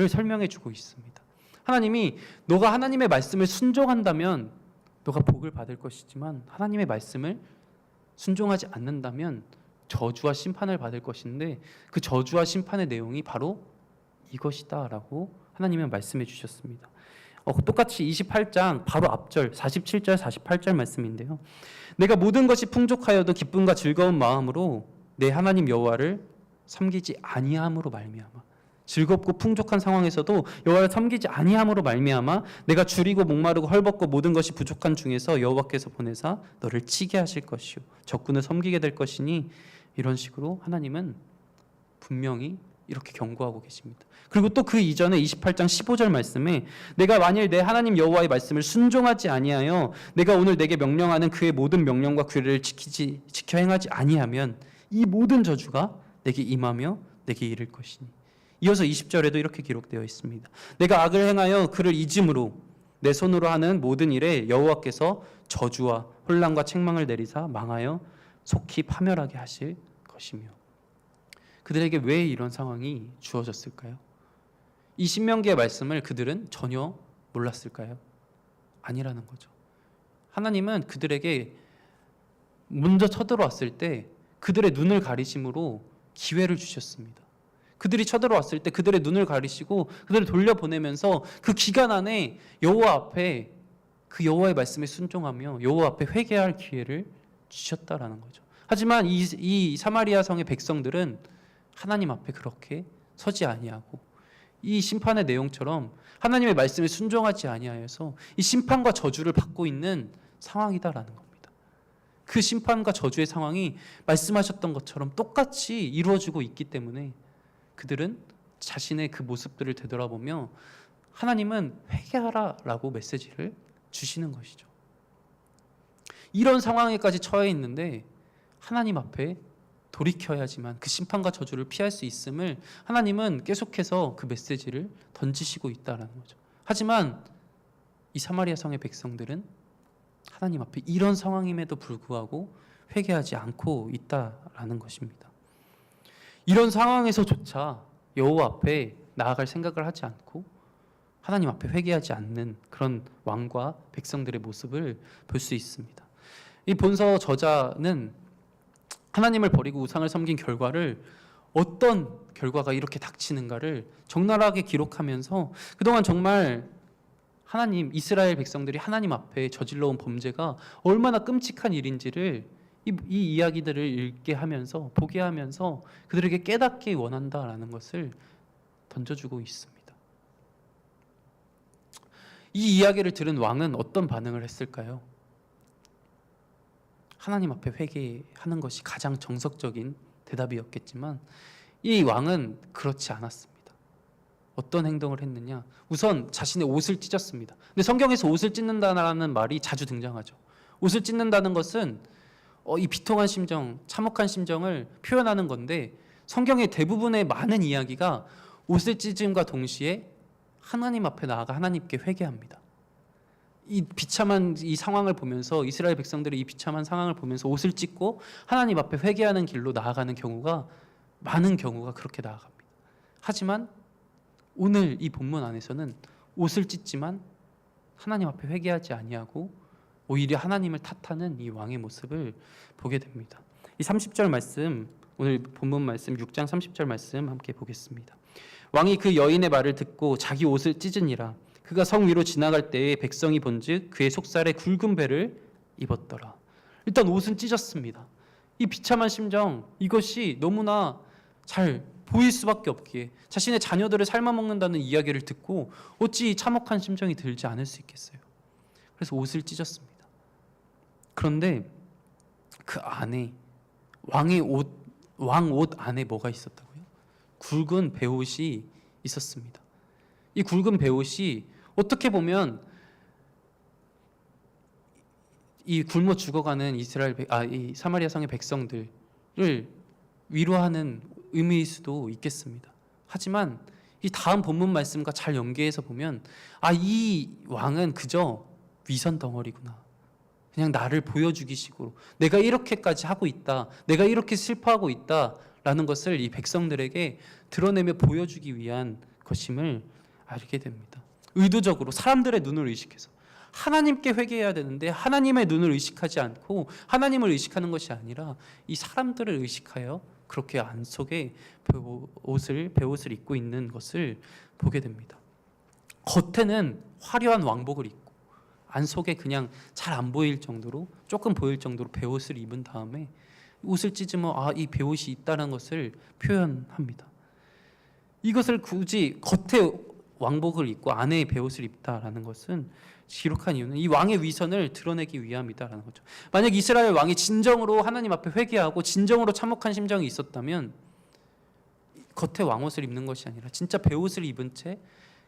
설명해 주고 있습니다. 하나님이 너가 하나님의 말씀을 순종한다면 너가 복을 받을 것이지만 하나님의 말씀을 순종하지 않는다면 저주와 심판을 받을 것인데 그 저주와 심판의 내용이 바로 이것이다 라고 하나님은 말씀해 주셨습니다. 똑같이 28장 바로 앞절 47절 48절 말씀인데요. 내가 모든 것이 풍족하여도 기쁨과 즐거운 마음으로 내 하나님 여호와를 섬기지 아니함으로 말미암아, 즐겁고 풍족한 상황에서도 여호와를 섬기지 아니함으로 말미암아 내가 줄이고 목마르고 헐벗고 모든 것이 부족한 중에서 여호와께서 보내사 너를 치게 하실 것이요 적군을 섬기게 될 것이니, 이런 식으로 하나님은 분명히 이렇게 경고하고 계십니다. 그리고 또 그 이전에 28장 15절 말씀에 내가 만일 내 하나님 여호와의 말씀을 순종하지 아니하여 내가 오늘 내게 명령하는 그의 모든 명령과 규례를 지켜 행하지 아니하면 이 모든 저주가 내게 임하며 내게 이를 것이니. 이어서 20절에도 이렇게 기록되어 있습니다. 내가 악을 행하여 그를 잊음으로 내 손으로 하는 모든 일에 여호와께서 저주와 혼란과 책망을 내리사 망하여 속히 파멸하게 하실 것이며. 그들에게 왜 이런 상황이 주어졌을까요? 이 신명기의 말씀을 그들은 전혀 몰랐을까요? 아니라는 거죠. 하나님은 그들에게 먼저 쳐들어왔을 때 그들의 눈을 가리심으로 기회를 주셨습니다. 그들이 쳐들어왔을 때 그들의 눈을 가리시고 그들을 돌려보내면서 그 기간 안에 여호와 앞에 그 여호와의 말씀에 순종하며 여호와 앞에 회개할 기회를 주셨다라는 거죠. 하지만 이 사마리아 성의 백성들은 하나님 앞에 그렇게 서지 아니하고 이 심판의 내용처럼 하나님의 말씀에 순종하지 아니하여서 이 심판과 저주를 받고 있는 상황이다라는 겁니다. 그 심판과 저주의 상황이 말씀하셨던 것처럼 똑같이 이루어지고 있기 때문에 그들은 자신의 그 모습들을 되돌아보며 하나님은 회개하라라고 메시지를 주시는 것이죠. 이런 상황에까지 처해 있는데 하나님 앞에 돌이켜야지만 그 심판과 저주를 피할 수 있음을 하나님은 계속해서 그 메시지를 던지시고 있다는 거죠. 하지만 이 사마리아 성의 백성들은 하나님 앞에 이런 상황임에도 불구하고 회개하지 않고 있다라는 것입니다. 이런 상황에서조차 여호와 앞에 나아갈 생각을 하지 않고 하나님 앞에 회개하지 않는 그런 왕과 백성들의 모습을 볼 수 있습니다. 이 본서 저자는 하나님을 버리고 우상을 섬긴 결과를 어떤 결과가 이렇게 닥치는가를 적나라하게 기록하면서 그동안 정말 하나님, 이스라엘 백성들이 하나님 앞에 저질러온 범죄가 얼마나 끔찍한 일인지를 이 이야기들을 읽게 하면서 보게 하면서 그들에게 깨닫게 원한다라는 것을 던져주고 있습니다. 이 이야기를 들은 왕은 어떤 반응을 했을까요? 하나님 앞에 회개하는 것이 가장 정석적인 대답이었겠지만 이 왕은 그렇지 않았습니다. 어떤 행동을 했느냐? 우선 자신의 옷을 찢었습니다. 근데 성경에서 옷을 찢는다는 말이 자주 등장하죠. 옷을 찢는다는 것은 이 비통한 심정, 참혹한 심정을 표현하는 건데 성경의 대부분의 많은 이야기가 옷을 찢음과 동시에 하나님 앞에 나아가 하나님께 회개합니다. 이 비참한 이 상황을 보면서 이스라엘 백성들이 이 비참한 상황을 보면서 옷을 찢고 하나님 앞에 회개하는 길로 나아가는 경우가 많은 경우가 그렇게 나아갑니다. 하지만 오늘 이 본문 안에서는 옷을 찢지만 하나님 앞에 회개하지 아니하고 오히려 하나님을 탓하는 이 왕의 모습을 보게 됩니다. 이 30절 말씀, 오늘 본문 말씀 6장 30절 말씀 함께 보겠습니다. 왕이 그 여인의 말을 듣고 자기 옷을 찢으니라. 그가 성 위로 지나갈 때에 백성이 본즉 그의 속살에 굵은 배를 입었더라. 일단 옷은 찢었습니다. 이 비참한 심정, 이것이 너무나 잘 보일 수밖에 없기에 자신의 자녀들을 삶아먹는다는 이야기를 듣고 어찌 참혹한 심정이 들지 않을 수 있겠어요. 그래서 옷을 찢었습니다. 그런데 그 안에 왕 옷 안에 뭐가 있었다고요? 굵은 베옷이 있었습니다. 이 굵은 베옷이 어떻게 보면 이 굶어 죽어가는 이 사마리아 성의 백성들을 위로하는 의미일 수도 있겠습니다. 하지만 이 다음 본문 말씀과 잘 연계해서 보면 이 왕은 그저 위선 덩어리구나. 그냥 나를 보여주기 식으로 내가 이렇게까지 하고 있다. 내가 이렇게 슬퍼하고 있다라는 것을 이 백성들에게 드러내며 보여주기 위한 것임을 알게 됩니다. 의도적으로 사람들의 눈을 의식해서 하나님께 회개해야 되는데 하나님의 눈을 의식하지 않고 하나님을 의식하는 것이 아니라 이 사람들을 의식하여 그렇게 안 속에 베옷을 입고 있는 것을 보게 됩니다. 겉에는 화려한 왕복을 입고 안 속에 그냥 잘 안 보일 정도로 조금 보일 정도로 베옷을 입은 다음에 옷을 찢으면 이 베옷이 있다는 것을 표현합니다. 이것을 굳이 겉에 왕복을 입고 안에 베옷을 입다라는 것은 기록한 이유는 이 왕의 위선을 드러내기 위함이다라는 거죠. 만약 이스라엘 왕이 진정으로 하나님 앞에 회개하고 진정으로 참혹한 심정이 있었다면 겉에 왕옷을 입는 것이 아니라 진짜 베옷을 입은 채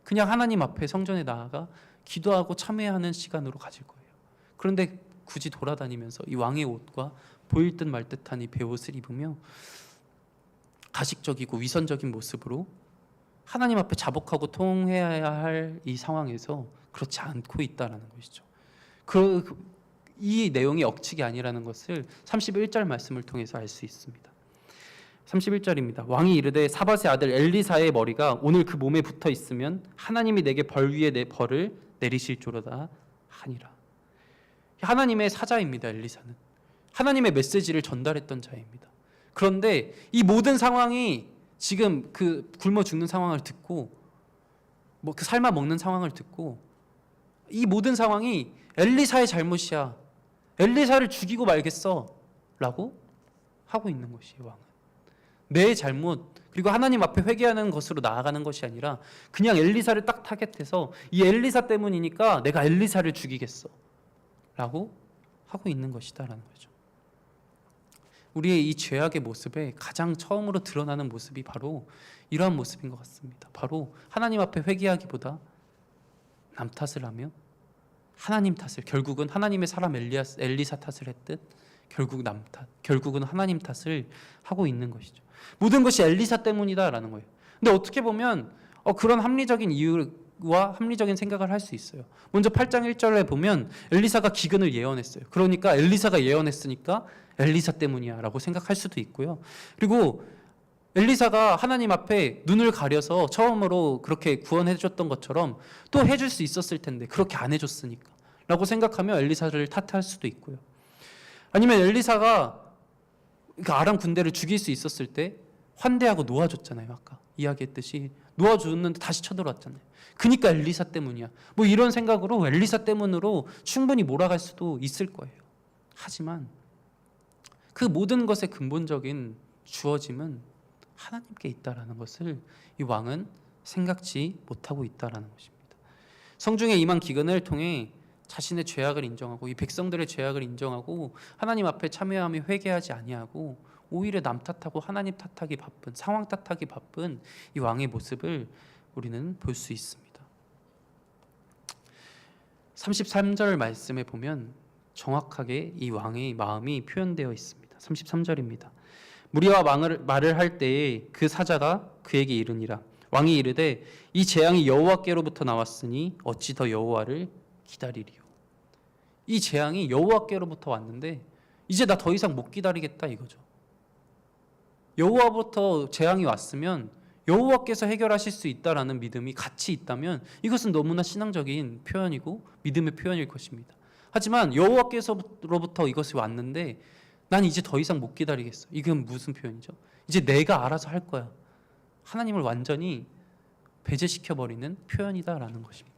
그냥 하나님 앞에 성전에 나아가 기도하고 참회하는 시간으로 가질 거예요. 그런데 굳이 돌아다니면서 이 왕의 옷과 보일 듯 말 듯한 이 베옷을 입으며 가식적이고 위선적인 모습으로 하나님 앞에 자복하고 통회해야 할 이 상황에서 그렇지 않고 있다는 것이죠. 이 내용이 억측이 아니라는 것을 31절 말씀을 통해서 알 수 있습니다. 31절입니다. 왕이 이르되 사밧의 아들 엘리사의 머리가 오늘 그 몸에 붙어 있으면 하나님이 내게 벌 위에 내 벌을 내리실 줄로다 하니라. 하나님의 사자입니다. 엘리사는 하나님의 메시지를 전달했던 자입니다. 그런데 이 모든 상황이 지금 그 굶어 죽는 상황을 듣고 그 삶아 먹는 상황을 듣고 이 모든 상황이 엘리사의 잘못이야. 엘리사를 죽이고 말겠어 라고 하고 있는 것이에요. 왕은 내 잘못 그리고 하나님 앞에 회개하는 것으로 나아가는 것이 아니라 그냥 엘리사를 딱 타겟해서 이 엘리사 때문이니까 내가 엘리사를 죽이겠어 라고 하고 있는 것이다라는 거죠. 우리의 이 죄악의 모습에 가장 처음으로 드러나는 모습이 바로 이러한 모습인 것 같습니다. 바로 하나님 앞에 회개하기보다 남 탓을 하며 하나님 탓을, 결국은 하나님의 사람 엘리사 탓을 했듯 결국 남 탓, 결국은 하나님 탓을 하고 있는 것이죠. 모든 것이 엘리사 때문이다라는 거예요. 근데 어떻게 보면 그런 합리적인 이유와 합리적인 생각을 할 수 있어요. 먼저 8장 1절에 보면 엘리사가 기근을 예언했어요. 그러니까 엘리사가 예언했으니까 엘리사 때문이야 라고 생각할 수도 있고요. 그리고 엘리사가 하나님 앞에 눈을 가려서 처음으로 그렇게 구원해 줬던 것처럼 또 해줄 수 있었을 텐데 그렇게 안 해줬으니까 라고 생각하며 엘리사를 탓할 수도 있고요. 아니면 엘리사가 그 아람 군대를 죽일 수 있었을 때 환대하고 놓아줬잖아요. 아까 이야기했듯이 놓아줬는데 다시 쳐들어왔잖아요. 그러니까 엘리사 때문이야. 이런 생각으로 엘리사 때문으로 충분히 몰아갈 수도 있을 거예요. 하지만 그 모든 것의 근본적인 주어짐은 하나님께 있다라는 것을 이 왕은 생각지 못하고 있다라는 것입니다. 성중에 임한 기근을 통해 자신의 죄악을 인정하고 이 백성들의 죄악을 인정하고 하나님 앞에 참회하며 회개하지 아니하고 오히려 남 탓하고 하나님 탓하기 바쁜, 상황 탓하기 바쁜 이 왕의 모습을 우리는 볼 수 있습니다. 33절 말씀에 보면 정확하게 이 왕의 마음이 표현되어 있습니다. 33절입니다. 무리와 말을 할 때에 그 사자가 그에게 이르니라. 왕이 이르되 이 재앙이 여호와께로부터 나왔으니 어찌 더 여호와를 기다리리요. 이 재앙이 여호와께로부터 왔는데 이제 나 더 이상 못 기다리겠다 이거죠. 여호와부터 재앙이 왔으면 여호와께서 해결하실 수 있다라는 믿음이 같이 있다면 이것은 너무나 신앙적인 표현이고 믿음의 표현일 것입니다. 하지만 여호와께서로부터 이것이 왔는데 난 이제 더 이상 못 기다리겠어. 이건 무슨 표현이죠? 이제 내가 알아서 할 거야. 하나님을 완전히 배제시켜버리는 표현이다라는 것입니다.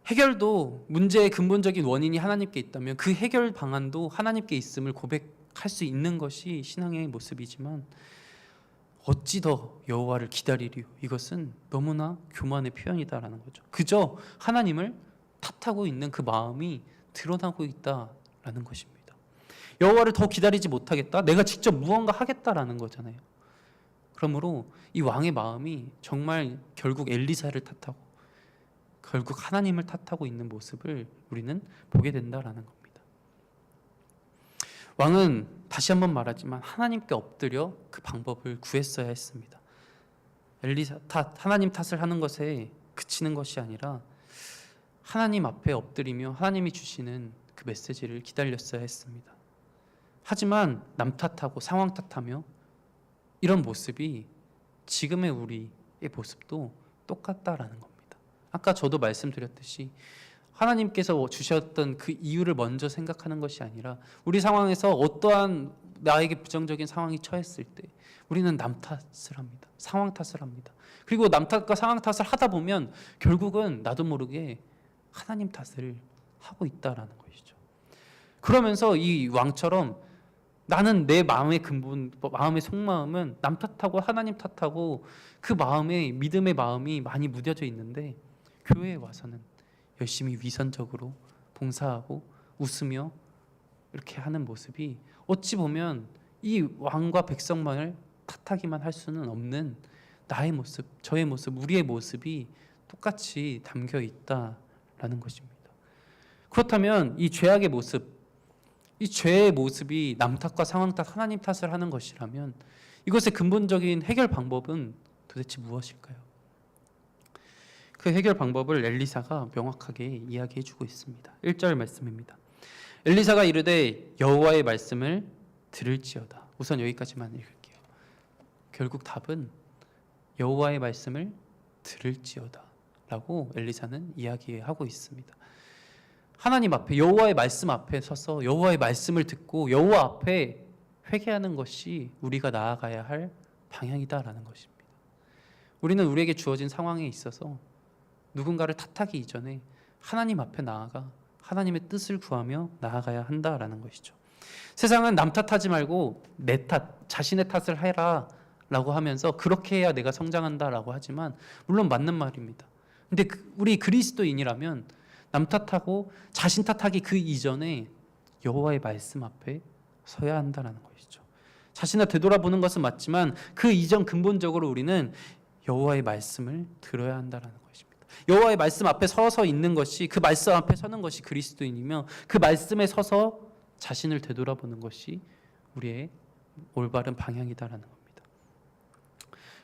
해결도 문제의 근본적인 원인이 하나님께 있다면 그 해결 방안도 하나님께 있음을 고백할 수 있는 것이 신앙의 모습이지만 어찌 더 여호와를 기다리리요. 이것은 너무나 교만의 표현이다라는 거죠. 그저 하나님을 탓하고 있는 그 마음이 드러나고 있다라는 것입니다. 여호와를 더 기다리지 못하겠다. 내가 직접 무언가 하겠다라는 거잖아요. 그러므로 이 왕의 마음이 정말 결국 엘리사를 탓하고 결국 하나님을 탓하고 있는 모습을 우리는 보게 된다라는 겁니다. 왕은 다시 한번 말하지만 하나님께 엎드려 그 방법을 구했어야 했습니다. 엘리사 탓, 하나님 탓을 하는 것에 그치는 것이 아니라 하나님 앞에 엎드리며 하나님이 주시는 그 메시지를 기다렸어야 했습니다. 하지만 남 탓하고 상황 탓하며 이런 모습이 지금의 우리의 모습도 똑같다라는 겁니다. 아까 저도 말씀드렸듯이 하나님께서 주셨던 그 이유를 먼저 생각하는 것이 아니라 우리 상황에서 어떠한 나에게 부정적인 상황이 처했을 때 우리는 남 탓을 합니다. 상황 탓을 합니다. 그리고 남 탓과 상황 탓을 하다 보면 결국은 나도 모르게 하나님 탓을 하고 있다라는 것이죠. 그러면서 이 왕처럼 나는 내 마음의 근본, 마음의 속마음은 남 탓하고 하나님 탓하고 그 마음에 믿음의 마음이 많이 무뎌져 있는데 교회에 와서는 열심히 위선적으로 봉사하고 웃으며 이렇게 하는 모습이 어찌 보면 이 왕과 백성만을 탓하기만 할 수는 없는 나의 모습, 저의 모습, 우리의 모습이 똑같이 담겨 있다라는 것입니다. 그렇다면 이 죄악의 모습, 이 죄의 모습이 남 탓과 상황 탓, 하나님 탓을 하는 것이라면 이것의 근본적인 해결 방법은 도대체 무엇일까요? 그 해결 방법을 엘리사가 명확하게 이야기해 주고 있습니다. 1절 말씀입니다. 엘리사가 이르되 여호와의 말씀을 들을지어다. 우선 여기까지만 읽을게요. 결국 답은 여호와의 말씀을 들을지어다 라고 엘리사는 이야기하고 있습니다. 하나님 앞에 여호와의 말씀 앞에 서서 여호와의 말씀을 듣고 여호와 앞에 회개하는 것이 우리가 나아가야 할 방향이다라는 것입니다. 우리는 우리에게 주어진 상황에 있어서 누군가를 탓하기 이전에 하나님 앞에 나아가 하나님의 뜻을 구하며 나아가야 한다라는 것이죠. 세상은 남 탓하지 말고 내 탓, 자신의 탓을 해라 라고 하면서 그렇게 해야 내가 성장한다라고 하지만 물론 맞는 말입니다. 근데 우리 그리스도인이라면 남 탓하고 자신 탓하기 그 이전에 여호와의 말씀 앞에 서야 한다는 것이죠. 자신을 되돌아보는 것은 맞지만 그 이전 근본적으로 우리는 여호와의 말씀을 들어야 한다는 것입니다. 여호와의 말씀 앞에 서서 있는 것이, 그 말씀 앞에 서는 것이 그리스도인이며 그 말씀에 서서 자신을 되돌아보는 것이 우리의 올바른 방향이다라는 겁니다.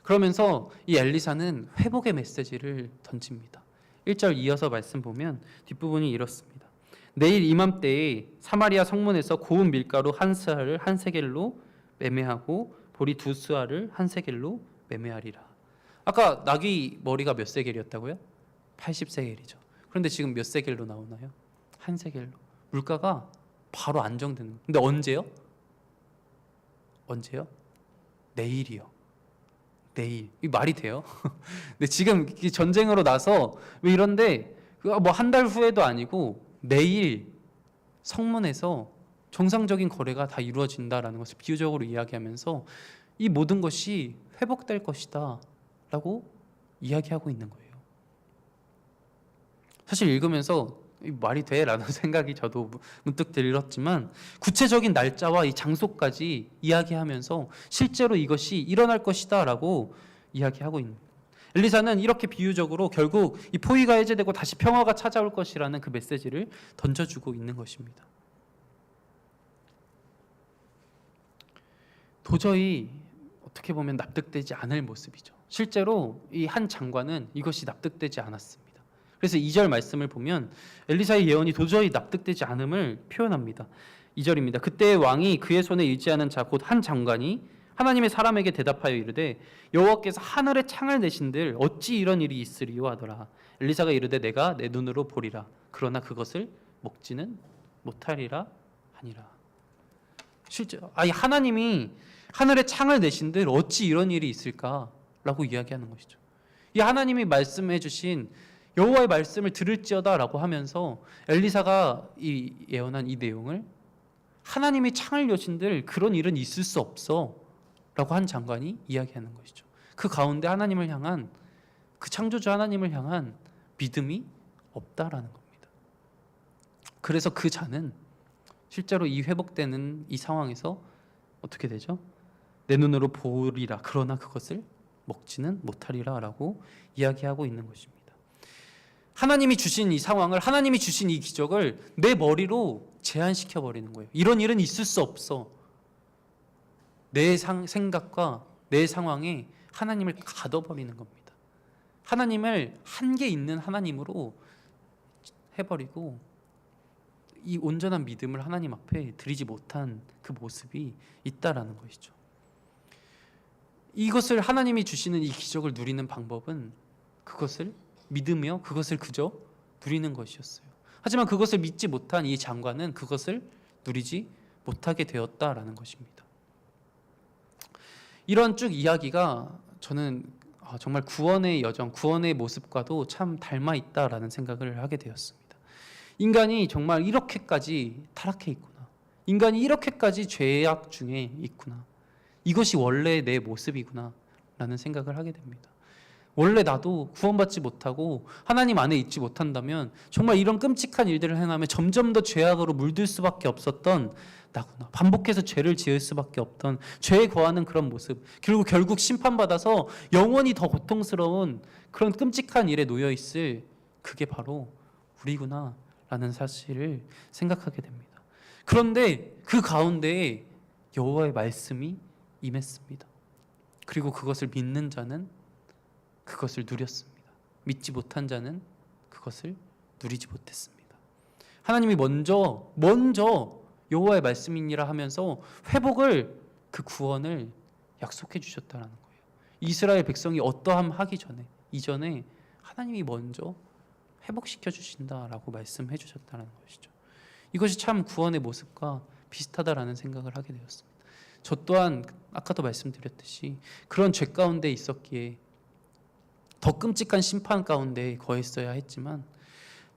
그러면서 이 엘리사는 회복의 메시지를 던집니다. 1절 이어서 말씀 보면 뒷부분이 이렇습니다. 내일 이맘때에 사마리아 성문에서 고운 밀가루 한 스아를 한 세겔로 매매하고 보리 두 스아를 한 세겔로 매매하리라. 아까 나귀 머리가 몇 세겔이었다고요? 80세겔이죠. 그런데 지금 몇 세겔로 나오나요? 한 세겔로. 물가가 바로 안정되는. 근데 언제요? 언제요? 내일이요. 내일. 이 말이 돼요? 근데 지금 전쟁으로 나서 왜 이런데 뭐 한 달 후에도 아니고 내일 성문에서 정상적인 거래가 다 이루어진다라는 것을 비유적으로 이야기하면서 이 모든 것이 회복될 것이다 라고 이야기하고 있는 거예요. 사실 읽으면서 이 말이 돼? 라는 생각이 저도 문득 들었지만 구체적인 날짜와 이 장소까지 이야기하면서 실제로 이것이 일어날 것이다 라고 이야기하고 있는 거예요. 엘리사는 이렇게 비유적으로 결국 이 포위가 해제되고 다시 평화가 찾아올 것이라는 그 메시지를 던져주고 있는 것입니다. 도저히 어떻게 보면 납득되지 않을 모습이죠. 실제로 이 한 장관은 이것이 납득되지 않았습니다. 그래서 2절 말씀을 보면 엘리사의 예언이 도저히 납득되지 않음을 표현합니다. 2절입니다. 그때 왕이 그의 손에 의지하는 자 곧 한 장관이 하나님의 사람에게 대답하여 이르되 여호와께서 하늘에 창을 내신들 어찌 이런 일이 있으리요 하더라. 엘리사가 이르되 내가 내 눈으로 보리라. 그러나 그것을 먹지는 못하리라 하니라. 실제 하나님이 하늘에 창을 내신들 어찌 이런 일이 있을까라고 이야기하는 것이죠. 이 하나님이 말씀해 주신 여호와의 말씀을 들을지어다라고 하면서 엘리사가 이 예언한 이 내용을 하나님이 창을 여신들 그런 일은 있을 수 없어 라고 한 장관이 이야기하는 것이죠. 그 가운데 하나님을 향한, 그 창조주 하나님을 향한 믿음이 없다라는 겁니다. 그래서 그 자는 실제로 이 회복되는 이 상황에서 어떻게 되죠? 내 눈으로 보리라 그러나 그것을 먹지는 못하리라 라고 이야기하고 있는 것입니다. 하나님이 주신 이 상황을, 하나님이 주신 이 기적을 내 머리로 제한시켜 버리는 거예요. 이런 일은 있을 수 없어. 내 생각과 내 상황에 하나님을 가둬버리는 겁니다. 하나님을 한계 있는 하나님으로 해버리고 이 온전한 믿음을 하나님 앞에 드리지 못한 그 모습이 있다라는 것이죠. 이것을 하나님이 주시는 이 기적을 누리는 방법은 그것을 믿으며 그것을 그저 누리는 것이었어요. 하지만 그것을 믿지 못한 이 장관은 그것을 누리지 못하게 되었다라는 것입니다. 이런 쭉 이야기가 저는 정말 구원의 여정, 구원의 모습과도 참 닮아 있다라는 생각을 하게 되었습니다. 인간이 정말 이렇게까지 타락해 있구나. 인간이 이렇게까지 죄악 중에 있구나. 이것이 원래 내 모습이구나 라는 생각을 하게 됩니다. 원래 나도 구원받지 못하고 하나님 안에 있지 못한다면 정말 이런 끔찍한 일들을 행하면 점점 더 죄악으로 물들 수밖에 없었던 나구나. 반복해서 죄를 지을 수밖에 없던, 죄에 거하는 그런 모습, 그리고 결국 심판받아서 영원히 더 고통스러운 그런 끔찍한 일에 놓여있을 그게 바로 우리구나 라는 사실을 생각하게 됩니다. 그런데 그 가운데에 여호와의 말씀이 임했습니다. 그리고 그것을 믿는 자는 그것을 누렸습니다. 믿지 못한 자는 그것을 누리지 못했습니다. 하나님이 먼저 여호와의 말씀이니라 하면서 회복을, 그 구원을 약속해 주셨다는 거예요. 이스라엘 백성이 어떠함 하기 전에, 이전에 하나님이 먼저 회복시켜 주신다라고 말씀해 주셨다는 것이죠. 이것이 참 구원의 모습과 비슷하다라는 생각을 하게 되었습니다. 저 또한 아까도 말씀드렸듯이 그런 죄 가운데 있었기에 더 끔찍한 심판 가운데 거했어야 했지만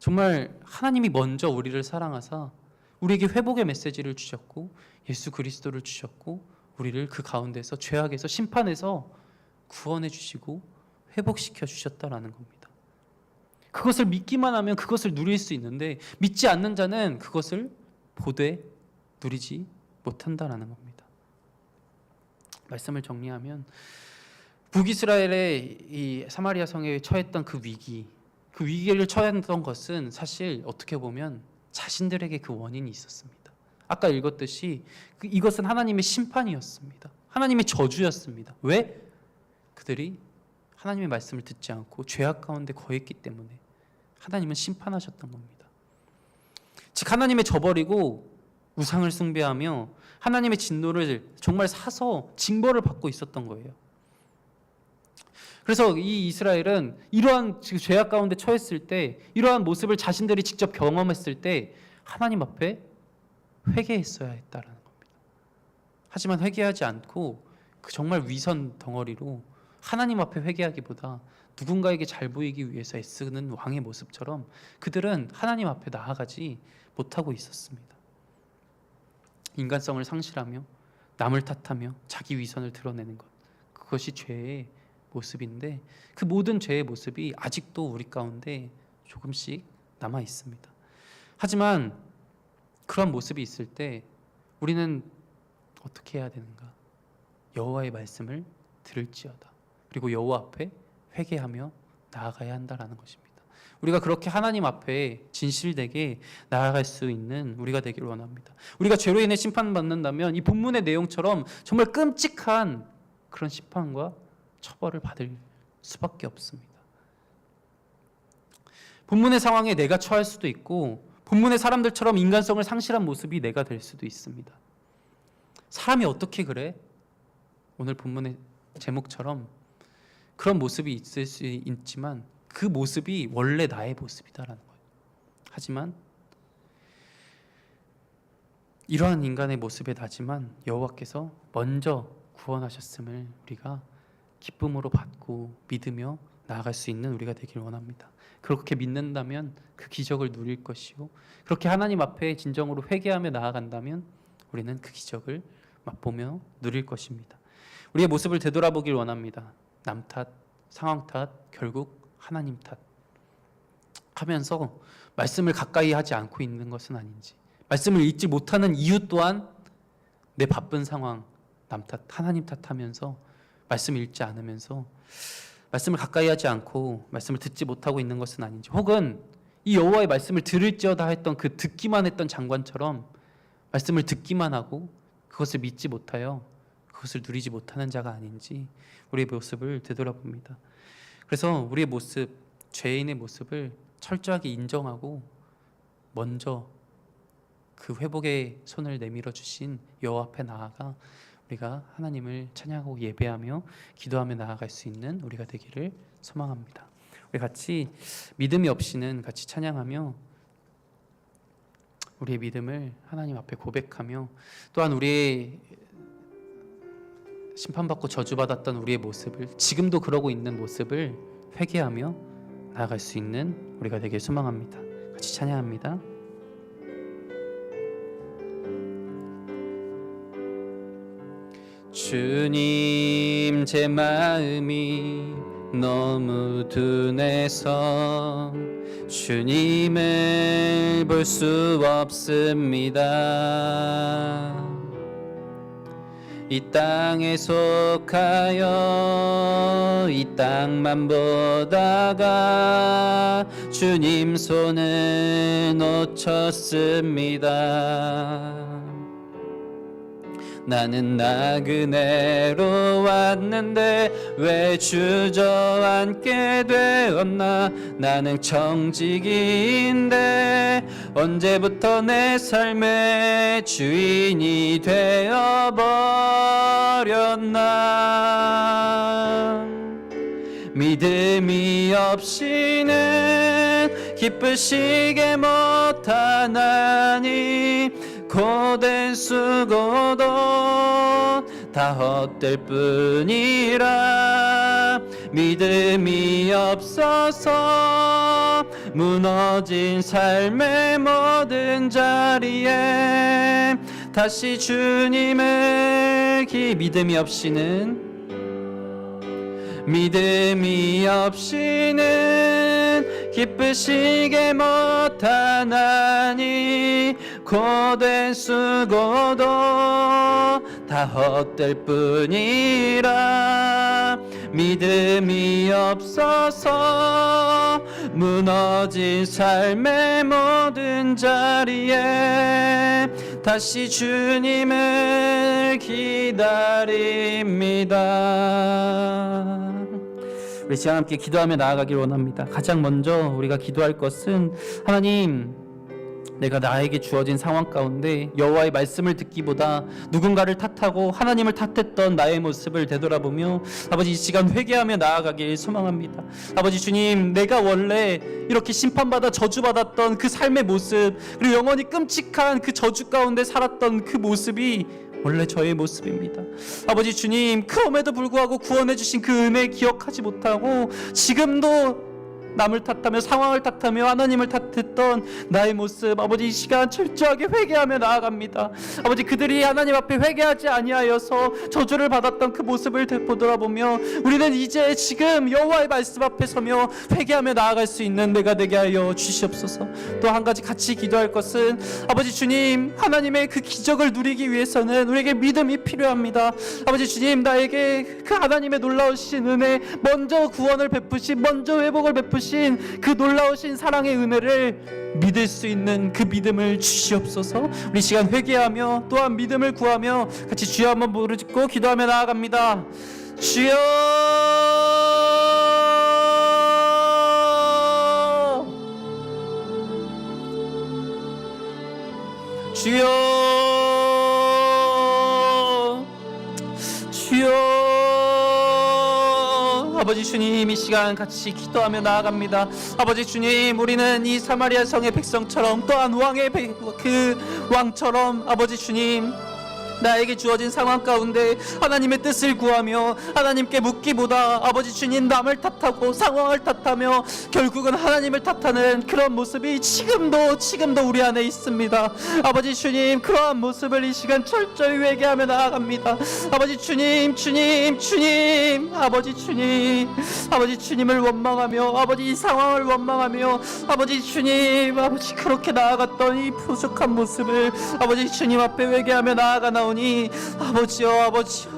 정말 하나님이 먼저 우리를 사랑하사 우리에게 회복의 메시지를 주셨고 예수 그리스도를 주셨고 우리를 그 가운데서 죄악에서 심판에서 구원해 주시고 회복시켜 주셨다라는 겁니다. 그것을 믿기만 하면 그것을 누릴 수 있는데 믿지 않는 자는 그것을 보되 누리지 못한다라는 겁니다. 말씀을 정리하면 북이스라엘의 이 사마리아 성에 처했던 그 위기를 처했던 것은 사실 어떻게 보면 자신들에게 그 원인이 있었습니다. 아까 읽었듯이 이것은 하나님의 심판이었습니다. 하나님의 저주였습니다. 왜? 그들이 하나님의 말씀을 듣지 않고 죄악 가운데 거했기 때문에 하나님은 심판하셨던 겁니다. 즉 하나님의 저버리고 우상을 숭배하며 하나님의 진노를 정말 사서 징벌을 받고 있었던 거예요. 그래서 이 이스라엘은 이러한 죄악 가운데 처했을 때, 이러한 모습을 자신들이 직접 경험했을 때 하나님 앞에 회개했어야 했다는 겁니다. 하지만 회개하지 않고 그 정말 위선 덩어리로 하나님 앞에 회개하기보다 누군가에게 잘 보이기 위해서 애쓰는 왕의 모습처럼 그들은 하나님 앞에 나아가지 못하고 있었습니다. 인간성을 상실하며 남을 탓하며 자기 위선을 드러내는 것, 그것이 죄의 모습인데 그 모든 죄의 모습이 아직도 우리 가운데 조금씩 남아 있습니다. 하지만 그런 모습이 있을 때 우리는 어떻게 해야 되는가? 여호와의 말씀을 들을지어다. 그리고 여호와 앞에 회개하며 나아가야 한다라는 것입니다. 우리가 그렇게 하나님 앞에 진실되게 나아갈 수 있는 우리가 되기를 원합니다. 우리가 죄로 인해 심판받는다면 이 본문의 내용처럼 정말 끔찍한 그런 심판과 처벌을 받을 수밖에 없습니다. 본문의 상황에 내가 처할 수도 있고 본문의 사람들처럼 인간성을 상실한 모습이 내가 될 수도 있습니다. 사람이 어떻게 그래? 오늘 본문의 제목처럼 그런 모습이 있을 수 있지만 그 모습이 원래 나의 모습이다라는 거예요. 하지만 이러한 인간의 모습에 나지만 여호와께서 먼저 구원하셨음을 우리가 기쁨으로 받고 믿으며 나아갈 수 있는 우리가 되길 원합니다. 그렇게 믿는다면 그 기적을 누릴 것이고 그렇게 하나님 앞에 진정으로 회개하며 나아간다면 우리는 그 기적을 맛보며 누릴 것입니다. 우리의 모습을 되돌아보길 원합니다. 남 탓, 상황 탓, 결국 하나님 탓 하면서 말씀을 가까이 하지 않고 있는 것은 아닌지, 말씀을 읽지 못하는 이유 또한 내 바쁜 상황, 남 탓, 하나님 탓하면서 말씀을 읽지 않으면서 말씀을 가까이 하지 않고 말씀을 듣지 못하고 있는 것은 아닌지, 혹은 이 여호와의 말씀을 들을지어다 했던 그 듣기만 했던 장관처럼 말씀을 듣기만 하고 그것을 믿지 못하여 그것을 누리지 못하는 자가 아닌지 우리의 모습을 되돌아봅니다. 그래서 우리의 모습, 죄인의 모습을 철저하게 인정하고 먼저 그 회복의 손을 내밀어 주신 여호와 앞에 나아가 우리가 하나님을 찬양하고 예배하며 기도하며 나아갈 수 있는 우리가 되기를 소망합니다. 우리 같이 믿음이 없이는 같이 찬양하며 우리의 믿음을 하나님 앞에 고백하며 또한 우리의 심판받고 저주받았던 우리의 모습을, 지금도 그러고 있는 모습을 회개하며 나아갈 수 있는 우리가 되길 소망합니다. 같이 찬양합니다. 주님, 제 마음이 너무 둔해서 주님을 볼 수 없습니다. 이 땅에 속하여 이 땅만 보다가 주님 손을 놓쳤습니다. 나는 나그네로 왔는데 왜 주저앉게 되었나. 나는 청지기인데 언제부터 내 삶의 주인이 되어버렸나. 믿음이 없이는 기쁘시게 못하나니 고된 수고도 다 헛될 뿐이라. 믿음이 없어서 무너진 삶의 모든 자리에 다시 주님을 믿음이 없이는 기쁘시게 못하나니 고된 수고도 다 헛될 뿐이라. 믿음이 없어서 무너진 삶의 모든 자리에 다시 주님을 기다립니다. 우리 시간 함께 기도하며 나아가길 원합니다. 가장 먼저 우리가 기도할 것은, 하나님, 내가 나에게 주어진 상황 가운데 여호와의 말씀을 듣기보다 누군가를 탓하고 하나님을 탓했던 나의 모습을 되돌아보며 아버지, 이 시간 회개하며 나아가길 소망합니다. 아버지 주님, 내가 원래 이렇게 심판받아 저주받았던 그 삶의 모습, 그리고 영원히 끔찍한 그 저주 가운데 살았던 그 모습이 원래 저의 모습입니다. 아버지 주님, 그럼에도 불구하고 구원해 주신 그 은혜 기억하지 못하고 지금도 남을 탓하며 상황을 탓하며 하나님을 탓했던 나의 모습, 아버지 이 시간 철저하게 회개하며 나아갑니다. 아버지, 그들이 하나님 앞에 회개하지 아니하여서 저주를 받았던 그 모습을 되돌아보며 우리는 이제 지금 여호와의 말씀 앞에 서며 회개하며 나아갈 수 있는 내가 되게 하여 주시옵소서. 또 한 가지 같이 기도할 것은, 아버지 주님, 하나님의 그 기적을 누리기 위해서는 우리에게 믿음이 필요합니다. 아버지 주님, 나에게 그 하나님의 놀라우신 은혜, 먼저 구원을 베푸시, 먼저 회복을 베푸시 베푸신 그 놀라우신 사랑의 은혜를 믿을 수 있는 그 믿음을 주시옵소서. 우리 시간 회개하며 또한 믿음을 구하며 같이 주여 한번 부르짖고 기도하며 나아갑니다. 주여, 주여, 주여. 아버지 주님, 이 시간 같이 기도하며 나아갑니다. 아버지 주님, 우리는 이 사마리아 성의 백성처럼 또한 그 왕처럼 아버지 주님, 나에게 주어진 상황 가운데 하나님의 뜻을 구하며 하나님께 묻기보다 아버지 주님 남을 탓하고 상황을 탓하며 결국은 하나님을 탓하는 그런 모습이 지금도 우리 안에 있습니다. 아버지 주님, 그러한 모습을 이 시간 철저히 회개하며 나아갑니다. 아버지 주님, 아버지 주님, 아버지 주님을 원망하며 아버지 이 상황을 원망하며 아버지 주님, 아버지 그렇게 나아갔던 이 부족한 모습을 아버지 주님 앞에 회개하며 나아가나오니 아버지여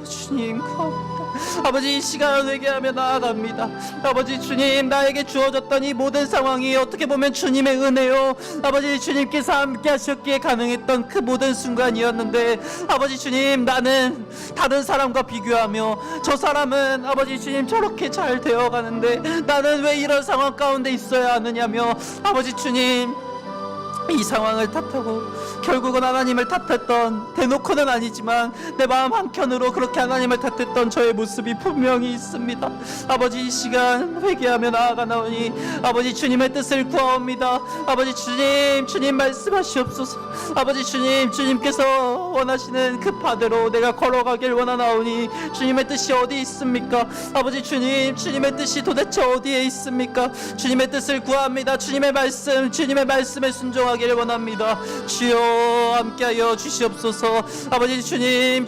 주님 구합니다. 아버지 이 시간 회개하며 나아갑니다. 아버지 주님, 나에게 주어졌던 이 모든 상황이 어떻게 보면 주님의 은혜요, 아버지 주님께서 함께 하셨기에 가능했던 그 모든 순간이었는데 아버지 주님, 나는 다른 사람과 비교하며 저 사람은 아버지 주님 저렇게 잘 되어가는데 나는 왜 이런 상황 가운데 있어야 하느냐며 아버지 주님 이 상황을 탓하고 결국은 하나님을 탓했던, 대놓고는 아니지만 내 마음 한켠으로 그렇게 하나님을 탓했던 저의 모습이 분명히 있습니다. 아버지 이 시간 회개하며 나아가나오니 아버지 주님의 뜻을 구하옵니다. 아버지 주님 말씀하시옵소서. 아버지 주님, 주님께서 원하시는 그 바대로 내가 걸어가길 원하나오니 주님의 뜻이 어디 있습니까? 아버지 주님, 주님의 뜻이 도대체 어디에 있습니까? 주님의 뜻을 구합니다. 주님의 말씀에 순종하길 원합니다. 주여 함께하여 주시옵소서. 아버지 주님,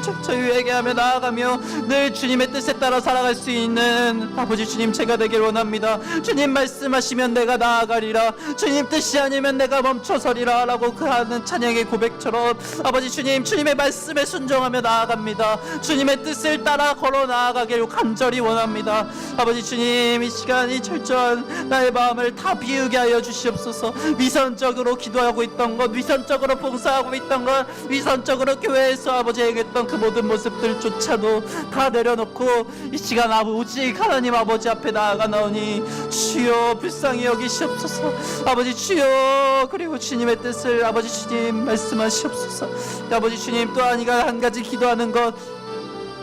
철저히 회개하며 나아가며 늘 주님의 뜻에 따라 살아갈 수 있는 아버지 주님 제가 되길 원합니다. 주님 말씀하시면 내가 나아가리라, 주님 뜻이 아니면 내가 멈춰서리라 라고 그 하는 찬양의 고백처럼 아버지 주님, 주님의 말씀에 순종하며 나아갑니다. 주님의 뜻을 따라 걸어 나아가길 간절히 원합니다. 아버지 주님, 이 시간이 철저한 나의 마음을 다 비우게 하여 주시옵소서. 위선적으로 기도하고 있던 것, 위선적으로 봉사하고 있던 것, 위선적으로 교회에서 아버지 행했던 그 모든 모습들조차도 다 내려놓고 이 시간 오직 하나님 아버지 앞에 나아가나오니 주여 불쌍히 여기시옵소서. 아버지 주여, 그리고 주님의 뜻을 아버지 주님 말씀하시옵소서. 아버지 주님, 또한 이가 한 가지 기도하는 것,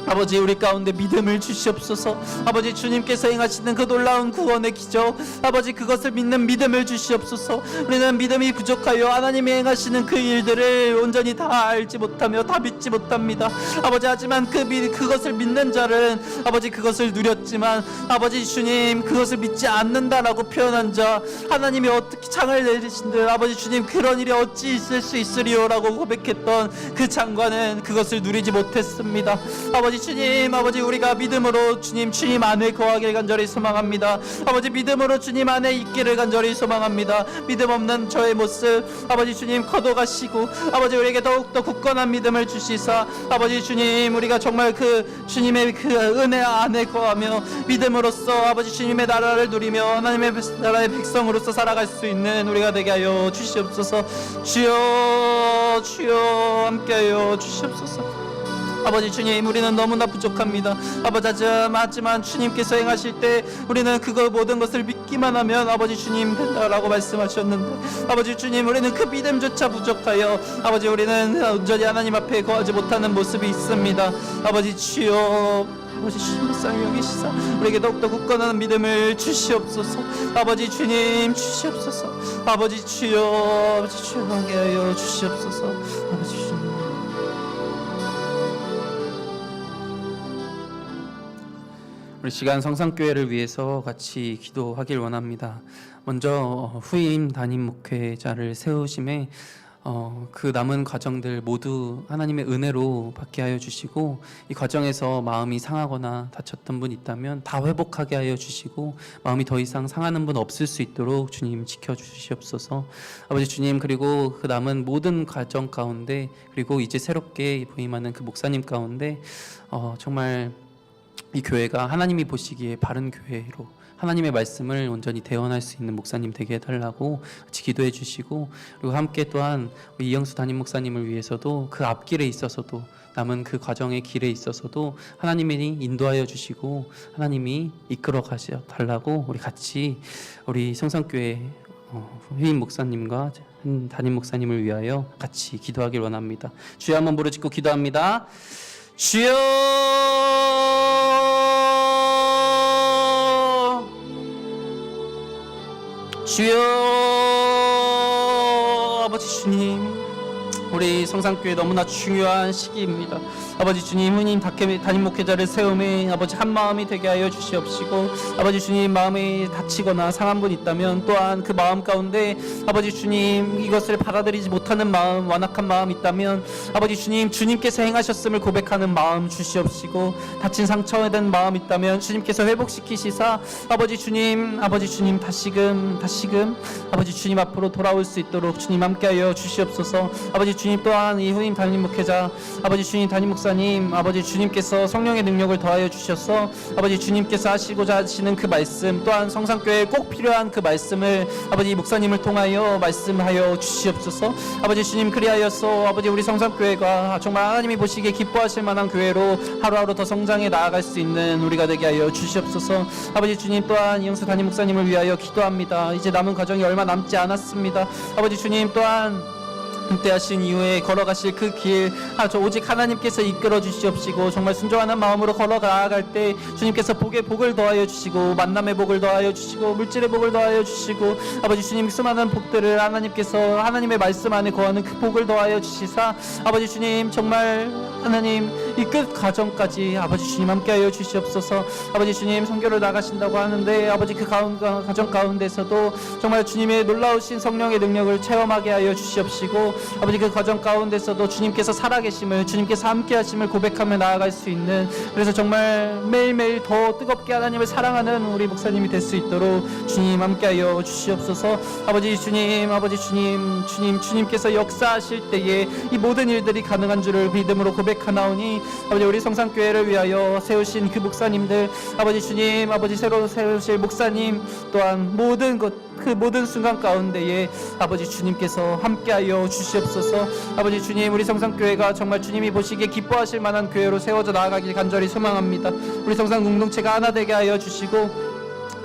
아버지 우리 가운데 믿음을 주시옵소서. 아버지 주님께서 행하시는 그 놀라운 구원의 기적, 아버지 그것을 믿는 믿음을 주시옵소서. 우리는 믿음이 부족하여 하나님이 행하시는 그 일들을 온전히 다 알지 못하며 다 믿지 못합니다. 아버지 하지만 그것을 믿는 자는 아버지 그것을 누렸지만 아버지 주님, 그것을 믿지 않는다라고 표현한 자, 하나님이 어떻게 창을 내리신들 아버지 주님 그런 일이 어찌 있을 수 있으리요라고 고백했던 그 장관은 그것을 누리지 못했습니다. 아버지 주님, 아버지 우리가 믿음으로 주님 안에 거하길 간절히 소망합니다. 아버지 믿음으로 주님 안에 있기를 간절히 소망합니다. 믿음 없는 저의 모습 아버지 주님 거둬가시고 아버지 우리에게 더욱더 굳건한 믿음을 주시사 아버지 주님, 우리가 정말 그 주님의 그 은혜 안에 거하며 믿음으로써 아버지 주님의 나라를 누리며 하나님의 나라의 백성으로서 살아갈 수 있는 우리가 되게 하여 주시옵소서. 주여 함께하여 주시옵소서. 아버지 주님, 우리는 너무나 부족합니다. 아버지 하지만 주님께서 행하실 때 우리는 그거 모든 것을 믿기만 하면 아버지 주님 된다라고 말씀하셨는데 아버지 주님, 우리는 그 믿음조차 부족하여 아버지 우리는 온전히 하나님 앞에 거하지 못하는 모습이 있습니다. 아버지 주여, 아버지 주님 불쌍히 여기시사 우리에게 더욱더 굳건한 믿음을 주시옵소서. 아버지 주님 주시옵소서. 아버지 주여, 아버지 주여 하게 하여 주시옵소서. 아버지 주님, 우리 시간 성산교회를 위해서 같이 기도하길 원합니다. 먼저 후임 담임 목회자를 세우심에 그 남은 과정들 모두 하나님의 은혜로 받게 하여 주시고 이 과정에서 마음이 상하거나 다쳤던 분 있다면 다 회복하게 하여 주시고 마음이 더 이상 상하는 분 없을 수 있도록 주님 지켜주시옵소서. 아버지 주님, 그리고 그 남은 모든 과정 가운데 그리고 이제 새롭게 부임하는 그 목사님 가운데 정말 이 교회가 하나님이 보시기에 바른 교회로 하나님의 말씀을 온전히 대언할 수 있는 목사님 되게 해달라고 같이 기도해 주시고, 그리고 함께 또한 우리 이영수 담임 목사님을 위해서도 그 앞길에 있어서도 남은 그 과정의 길에 있어서도 하나님이 인도하여 주시고 하나님이 이끌어 가셔 달라고 우리 같이 우리 성산교회 회임 목사님과 담임 목사님을 위하여 같이 기도하길 원합니다. 주여 한번 부르짖고 기도합니다. 주여, 주여, 아버지 주님, 우리 성산교회 너무나 중요한 시기입니다. 아버지 주님, 후임 담임 목회자를 세움에 아버지 한 마음이 되게 하여 주시옵시고, 아버지 주님, 마음이 다치거나 상한 분 있다면 또한 그 마음 가운데 아버지 주님 이것을 받아들이지 못하는 마음, 완악한 마음 있다면 아버지 주님, 주님께서 행하셨음을 고백하는 마음 주시옵시고, 다친 상처된 마음 있다면 주님께서 회복시키시사 아버지 주님 다시금 아버지 주님 앞으로 돌아올 수 있도록 주님 함께하여 주시옵소서. 아버지 주님, 또한 이 후임 담임 목회자 아버지 주님, 담임 목사님 아버지 주님께서 성령의 능력을 더하여 주셔서 아버지 주님께서 하시고자 하시는 그 말씀, 또한 성산교회에 꼭 필요한 그 말씀을 아버지 목사님을 통하여 말씀하여 주시옵소서. 아버지 주님, 그리하여서 아버지 우리 성산교회가 정말 하나님이 보시기에 기뻐하실 만한 교회로 하루하루 더 성장해 나아갈 수 있는 우리가 되게 하여 주시옵소서. 아버지 주님, 또한 이영수 담임 목사님을 위하여 기도합니다. 이제 남은 과정이 얼마 남지 않았습니다. 아버지 주님, 또한 은퇴하신 이후에 걸어가실 그 길, 오직 하나님께서 이끌어 주시옵시고, 정말 순종하는 마음으로 걸어가갈 때 주님께서 복을 더하여 주시고, 만남의 복을 더하여 주시고, 물질의 복을 더하여 주시고, 아버지 주님 수많은 복들을 하나님께서 하나님의 말씀 안에 거하는 그 복을 더하여 주시사 아버지 주님, 정말 하나님 이 끝 과정까지 아버지 주님 함께하여 주시옵소서. 아버지 주님, 선교를 나가신다고 하는데 아버지 그 과정 가운데서도 정말 주님의 놀라우신 성령의 능력을 체험하게 하여 주시옵시고, 아버지 그 과정 가운데서도 주님께서 살아계심을, 주님께서 함께하심을 고백하며 나아갈 수 있는, 그래서 정말 매일매일 더 뜨겁게 하나님을 사랑하는 우리 목사님이 될 수 있도록 주님 함께하여 주시옵소서. 아버지 주님, 주님께서 역사하실 때에 이 모든 일들이 가능한 줄을 믿음으로 고백하나오니, 아버지 우리 성산교회를 위하여 세우신 그 목사님들, 아버지 주님, 아버지 새로 세우실 목사님, 또한 그 모든 순간 가운데에 아버지 주님께서 함께하여 주시옵소서. 아버지 주님, 우리 성산교회가 정말 주님이 보시기에 기뻐하실 만한 교회로 세워져 나아가길 간절히 소망합니다. 우리 성산 공동체가 하나 되게 하여 주시고,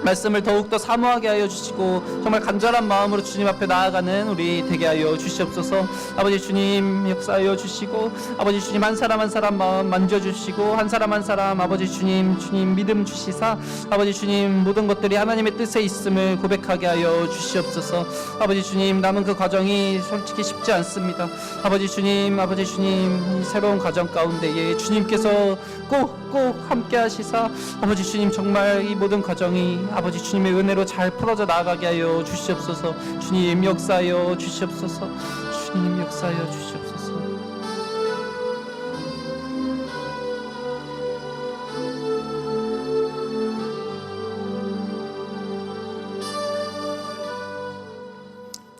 말씀을 더욱더 사모하게 하여 주시고, 정말 간절한 마음으로 주님 앞에 나아가는 우리 되게 하여 주시옵소서. 아버지 주님 역사하여 주시고, 아버지 주님 한 사람 한 사람 마음 만져주시고, 한 사람 한 사람 아버지 주님 믿음 주시사 아버지 주님 모든 것들이 하나님의 뜻에 있음을 고백하게 하여 주시옵소서. 아버지 주님, 남은 그 과정이 솔직히 쉽지 않습니다. 아버지 주님 이 새로운 과정 가운데에 주님께서 꼭 함께 하시사 아버지 주님, 정말 이 모든 과정이 아버지 주님의 은혜로 잘 풀어져 나가게 하여 주시옵소서. 주님 역사하여 주시옵소서. 주님 역사하여 주시옵소서.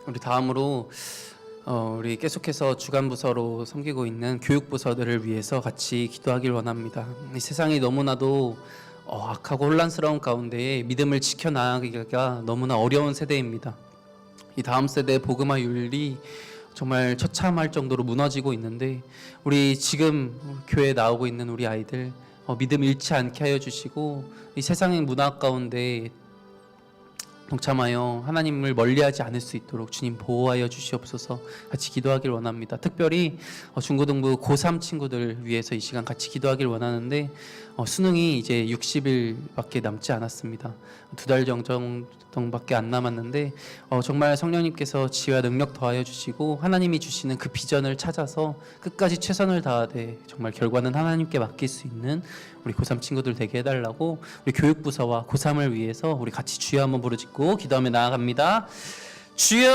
우리 다음으로 우리 계속해서 주간부서로 섬기고 있는 교육부서들을 위해서 같이 기도하길 원합니다. 이 세상이 너무나도 악하고 혼란스러운 가운데에 믿음을 지켜나가기가 너무나 어려운 세대입니다. 이 다음 세대의 복음화 윤리 정말 처참할 정도로 무너지고 있는데, 우리 지금 교회에 나오고 있는 우리 아이들 믿음 잃지 않게 하여 주시고, 이 세상의 문화 가운데 동참하여 하나님을 멀리하지 않을 수 있도록 주님 보호하여 주시옵소서. 같이 기도하길 원합니다. 특별히 중고등부 고3 친구들 위해서 이 시간 같이 기도하길 원하는데, 수능이 이제 60일밖에 남지 않았습니다. 2달 정도밖에 안 남았는데 정말 성령님께서 지혜와 능력 더하여 주시고, 하나님이 주시는 그 비전을 찾아서 끝까지 최선을 다하되 정말 결과는 하나님께 맡길 수 있는 우리 고3 친구들 되게 해달라고 우리 교육부서와 고3을 위해서 우리 같이 주여 한번 부르짖고 기도하며 나아갑니다. 주여,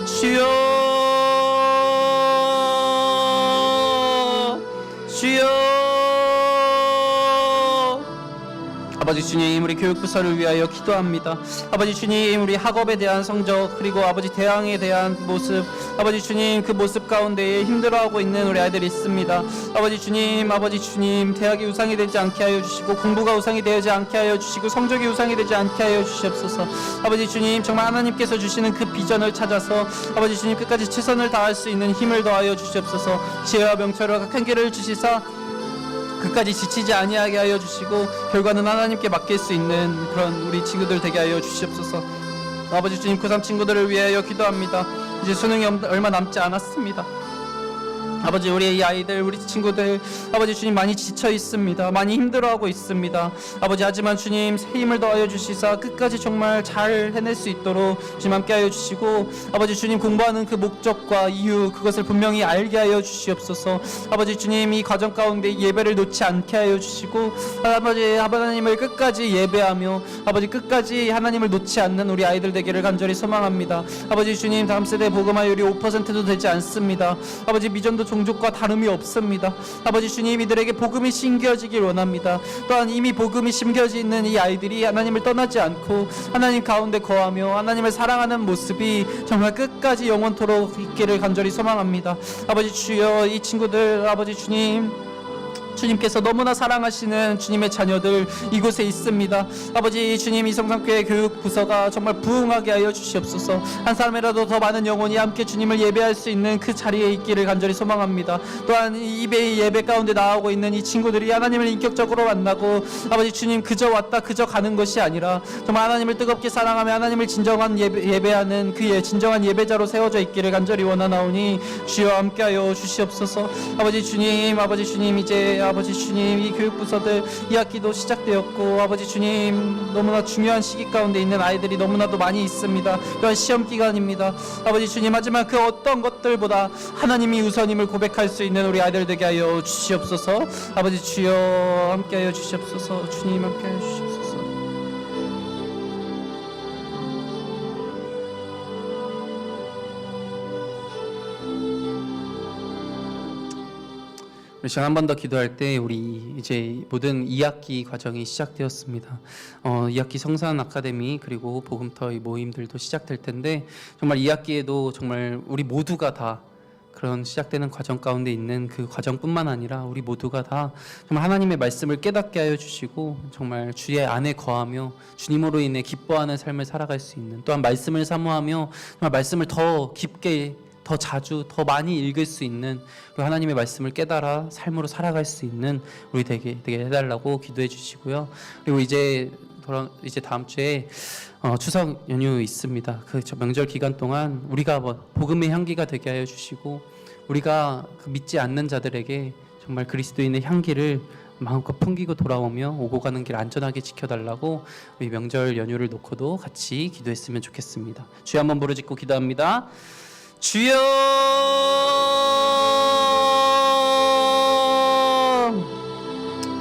주여, 주여. 아버지 주님, 우리 교육부서를 위하여 기도합니다. 아버지 주님, 우리 학업에 대한 성적, 그리고 아버지 대항에 대한 모습, 아버지 주님, 그 모습 가운데에 힘들어하고 있는 우리 아이들이 있습니다. 아버지 주님, 대학이 우상이 되지 않게 하여 주시고, 공부가 우상이 되지 않게 하여 주시고, 성적이 우상이 되지 않게 하여 주시옵소서. 아버지 주님, 정말 하나님께서 주시는 그 비전을 찾아서 아버지 주님 끝까지 최선을 다할 수 있는 힘을 더하여 주시옵소서. 지혜와 명철과 각한 길을 주시사 끝까지 지치지 아니하게 하여 주시고, 결과는 하나님께 맡길 수 있는 그런 우리 친구들 되게 하여 주시옵소서. 아버지 주님, 고3 친구들을 위하여 기도합니다. 이제 수능이 얼마 남지 않았습니다. 아버지, 우리 이 아이들, 우리 친구들, 아버지 주님 많이 지쳐 있습니다. 많이 힘들어하고 있습니다. 아버지, 하지만 주님 새 힘을 더하여 주시사 끝까지 정말 잘 해낼 수 있도록 주님 함께하여 주시고, 아버지 주님 공부하는 그 목적과 이유, 그것을 분명히 알게 하여 주시옵소서. 아버지 주님, 이 과정 가운데 예배를 놓지 않게 하여 주시고, 아버지 하나님을 끝까지 예배하며 아버지 끝까지 하나님을 놓지 않는 우리 아이들 되기를 간절히 소망합니다. 아버지 주님, 다음 세대 복음화율이 5%도 되지 않습니다. 아버지, 미전도 종족과 다름이 없습니다. 아버지 주님, 이들에게 복음이 심겨지길 원합니다. 또한 이미 복음이 심겨져 있는 이 아이들이 하나님을 떠나지 않고 하나님 가운데 거하며 하나님을 사랑하는 모습이 정말 끝까지 영원토록 있기를 간절히 소망합니다. 아버지 주여, 이 친구들 아버지 주님께서 너무나 사랑하시는 주님의 자녀들 이곳에 있습니다. 아버지 주님, 이성상교회 교육부서가 정말 부흥하게 하여 주시옵소서. 한 사람이라도 더 많은 영혼이 함께 주님을 예배할 수 있는 그 자리에 있기를 간절히 소망합니다. 또한 이 예배 가운데 나오고 있는 이 친구들이 하나님을 인격적으로 만나고 아버지 주님, 그저 왔다 그저 가는 것이 아니라 정말 하나님을 뜨겁게 사랑하며 하나님을 진정한 예배하는 그 진정한 예배자로 세워져 있기를 간절히 원하나오니 주여 함께하여 주시옵소서. 아버지 주님, 이제 아버지 주님, 이 교육부서들 2학기도 시작되었고, 아버지 주님, 너무나 중요한 시기 가운데 있는 아이들이 너무나도 많이 있습니다. 또한 시험 기간입니다. 아버지 주님, 하지만 그 어떤 것들보다 하나님이 우선임을 고백할 수 있는 우리 아이들 되게 하여 주시옵소서. 아버지 주여 함께하여 주시옵소서. 주님 함께하여 주시옵소서. 시간 한 번 더 기도할 때 우리 이제 모든 2학기 과정이 시작되었습니다. 2학기 성산 아카데미 그리고 복음터의 모임들도 시작될 텐데, 정말 2학기에도 정말 우리 모두가 다 그런 시작되는 과정 가운데 있는 그 과정뿐만 아니라 우리 모두가 다 정말 하나님의 말씀을 깨닫게 하여 주시고, 정말 주의 안에 거하며 주님으로 인해 기뻐하는 삶을 살아갈 수 있는, 또한 말씀을 사모하며 정말 말씀을 더 깊게, 더 자주, 더 많이 읽을 수 있는, 그리고 하나님의 말씀을 깨달아 삶으로 살아갈 수 있는 우리 되게 해달라고 기도해 주시고요. 그리고 이제 다음 주에 추석 연휴 있습니다. 그 명절 기간 동안 우리가 복음의 향기가 되게 하여 주시고, 우리가 그 믿지 않는 자들에게 정말 그리스도인의 향기를 마음껏 풍기고 돌아오며 오고 가는 길 안전하게 지켜달라고 우리 명절 연휴를 놓고도 같이 기도했으면 좋겠습니다. 주여 한번 부르짖고 기도합니다. 주여,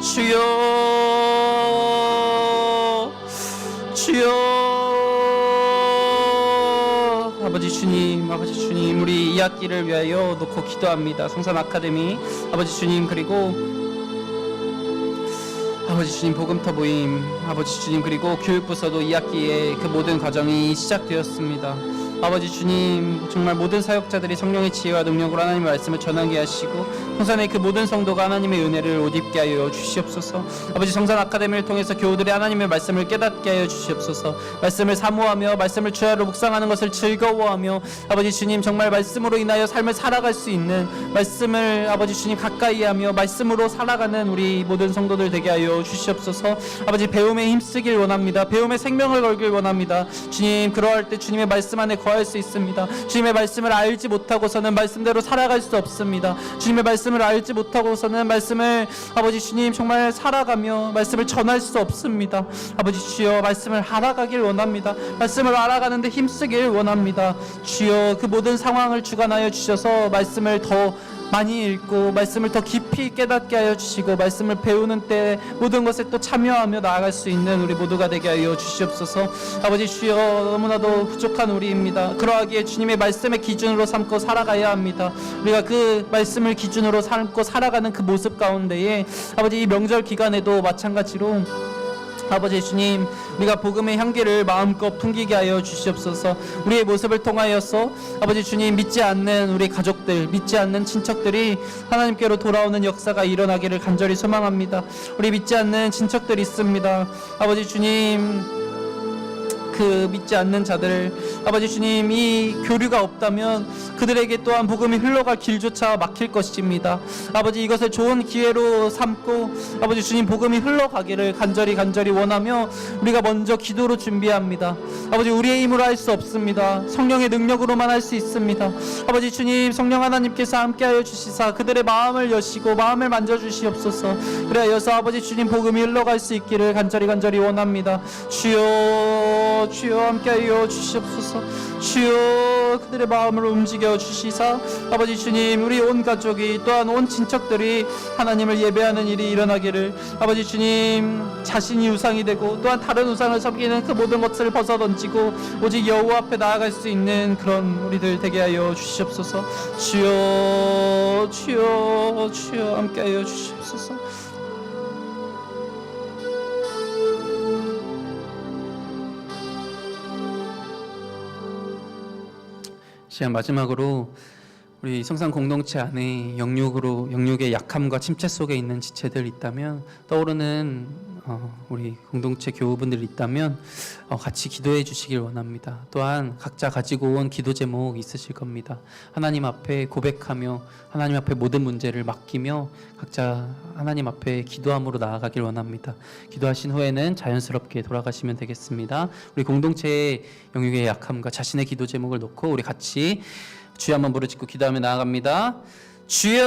주여, 주여. 아버지 주님, 우리 2학기를 위하여 놓고 기도합니다. 성산 아카데미 아버지 주님, 그리고 아버지 주님 복음터 모임 아버지 주님, 그리고 교육부서도 2학기에 그 모든 과정이 시작되었습니다. 아버지 주님, 정말 모든 사역자들이 성령의 지혜와 능력으로 하나님의 말씀을 전하게 하시고, 성산의 그 모든 성도가 하나님의 은혜를 옷 입게 하여 주시옵소서. 아버지, 성산 아카데미를 통해서 교우들이 하나님의 말씀을 깨닫게 하여 주시옵소서. 말씀을 사모하며 말씀을 주야로 묵상하는 것을 즐거워하며, 아버지 주님, 정말 말씀으로 인하여 삶을 살아갈 수 있는, 말씀을 아버지 주님 가까이 하며 말씀으로 살아가는 우리 모든 성도들 되게 하여 주시옵소서. 아버지, 배움에 힘쓰길 원합니다. 배움에 생명을 걸길 원합니다. 주님, 그러할 때 주님의 말씀 안에 거할 수 있습니다. 주님의 말씀을 알지 못하고서는 말씀대로 살아갈 수 없습니다. 주님의 말씀을 알지 못하고서는 말씀을 아버지 주님 정말 살아가며 말씀을 전할 수 없습니다. 아버지 주여, 말씀을 알아가길 원합니다. 말씀을 알아가는데 힘쓰길 원합니다. 주여, 그 모든 상황을 주관하여 주셔서 말씀을 더 많이 읽고 말씀을 더 깊이 깨닫게 하여 주시고, 말씀을 배우는 때 모든 것에 또 참여하며 나아갈 수 있는 우리 모두가 되게 하여 주시옵소서. 아버지 주여, 너무나도 부족한 우리입니다. 그러하기에 주님의 말씀의 기준으로 삼고 살아가야 합니다. 우리가 그 말씀을 기준으로 삼고 살아가는 그 모습 가운데에 아버지, 이 명절 기간에도 마찬가지로 아버지 주님, 우리가 복음의 향기를 마음껏 풍기게 하여 주시옵소서. 우리의 모습을 통하여서 아버지 주님, 믿지 않는 우리 가족들, 믿지 않는 친척들이 하나님께로 돌아오는 역사가 일어나기를 간절히 소망합니다. 우리 믿지 않는 친척들이 있습니다. 아버지 주님, 그 믿지 않는 자들, 아버지 주님, 이 교류가 없다면 그들에게 또한 복음이 흘러갈 길조차 막힐 것입니다. 아버지, 이것을 좋은 기회로 삼고 아버지 주님, 복음이 흘러가기를 간절히 원하며 우리가 먼저 기도로 준비합니다. 아버지, 우리의 힘으로 할 수 없습니다. 성령의 능력으로만 할 수 있습니다. 아버지 주님, 성령 하나님께서 함께하여 주시사 그들의 마음을 여시고 마음을 만져주시옵소서. 그래야여서 아버지 주님, 복음이 흘러갈 수 있기를 간절히 원합니다. 주여, 주여 함께하여 주시옵소서. 주여, 그들의 마음을 움직여 주시사 아버지 주님, 우리 온 가족이 또한 온 친척들이 하나님을 예배하는 일이 일어나기를 아버지 주님, 자신이 우상이 되고 또한 다른 우상을 섬기는 그 모든 것을 벗어던지고 오직 여호와 앞에 나아갈 수 있는 그런 우리들 되게 하여 주시옵소서. 주여, 주여, 주여 함께하여 주시옵소서. 시간 마지막으로 우리 성산 공동체 안에 영육의 약함과 침체 속에 있는 지체들 있다면, 떠오르는 우리 공동체 교우분들 있다면 같이 기도해 주시길 원합니다. 또한 각자 가지고 온 기도 제목 있으실 겁니다. 하나님 앞에 고백하며 하나님 앞에 모든 문제를 맡기며 각자 하나님 앞에 기도함으로 나아가길 원합니다. 기도하신 후에는 자연스럽게 돌아가시면 되겠습니다. 우리 공동체의 영육의 약함과 자신의 기도 제목을 놓고 우리 같이 주여 한번 부르짖고 기도하며 나아갑니다. 주여,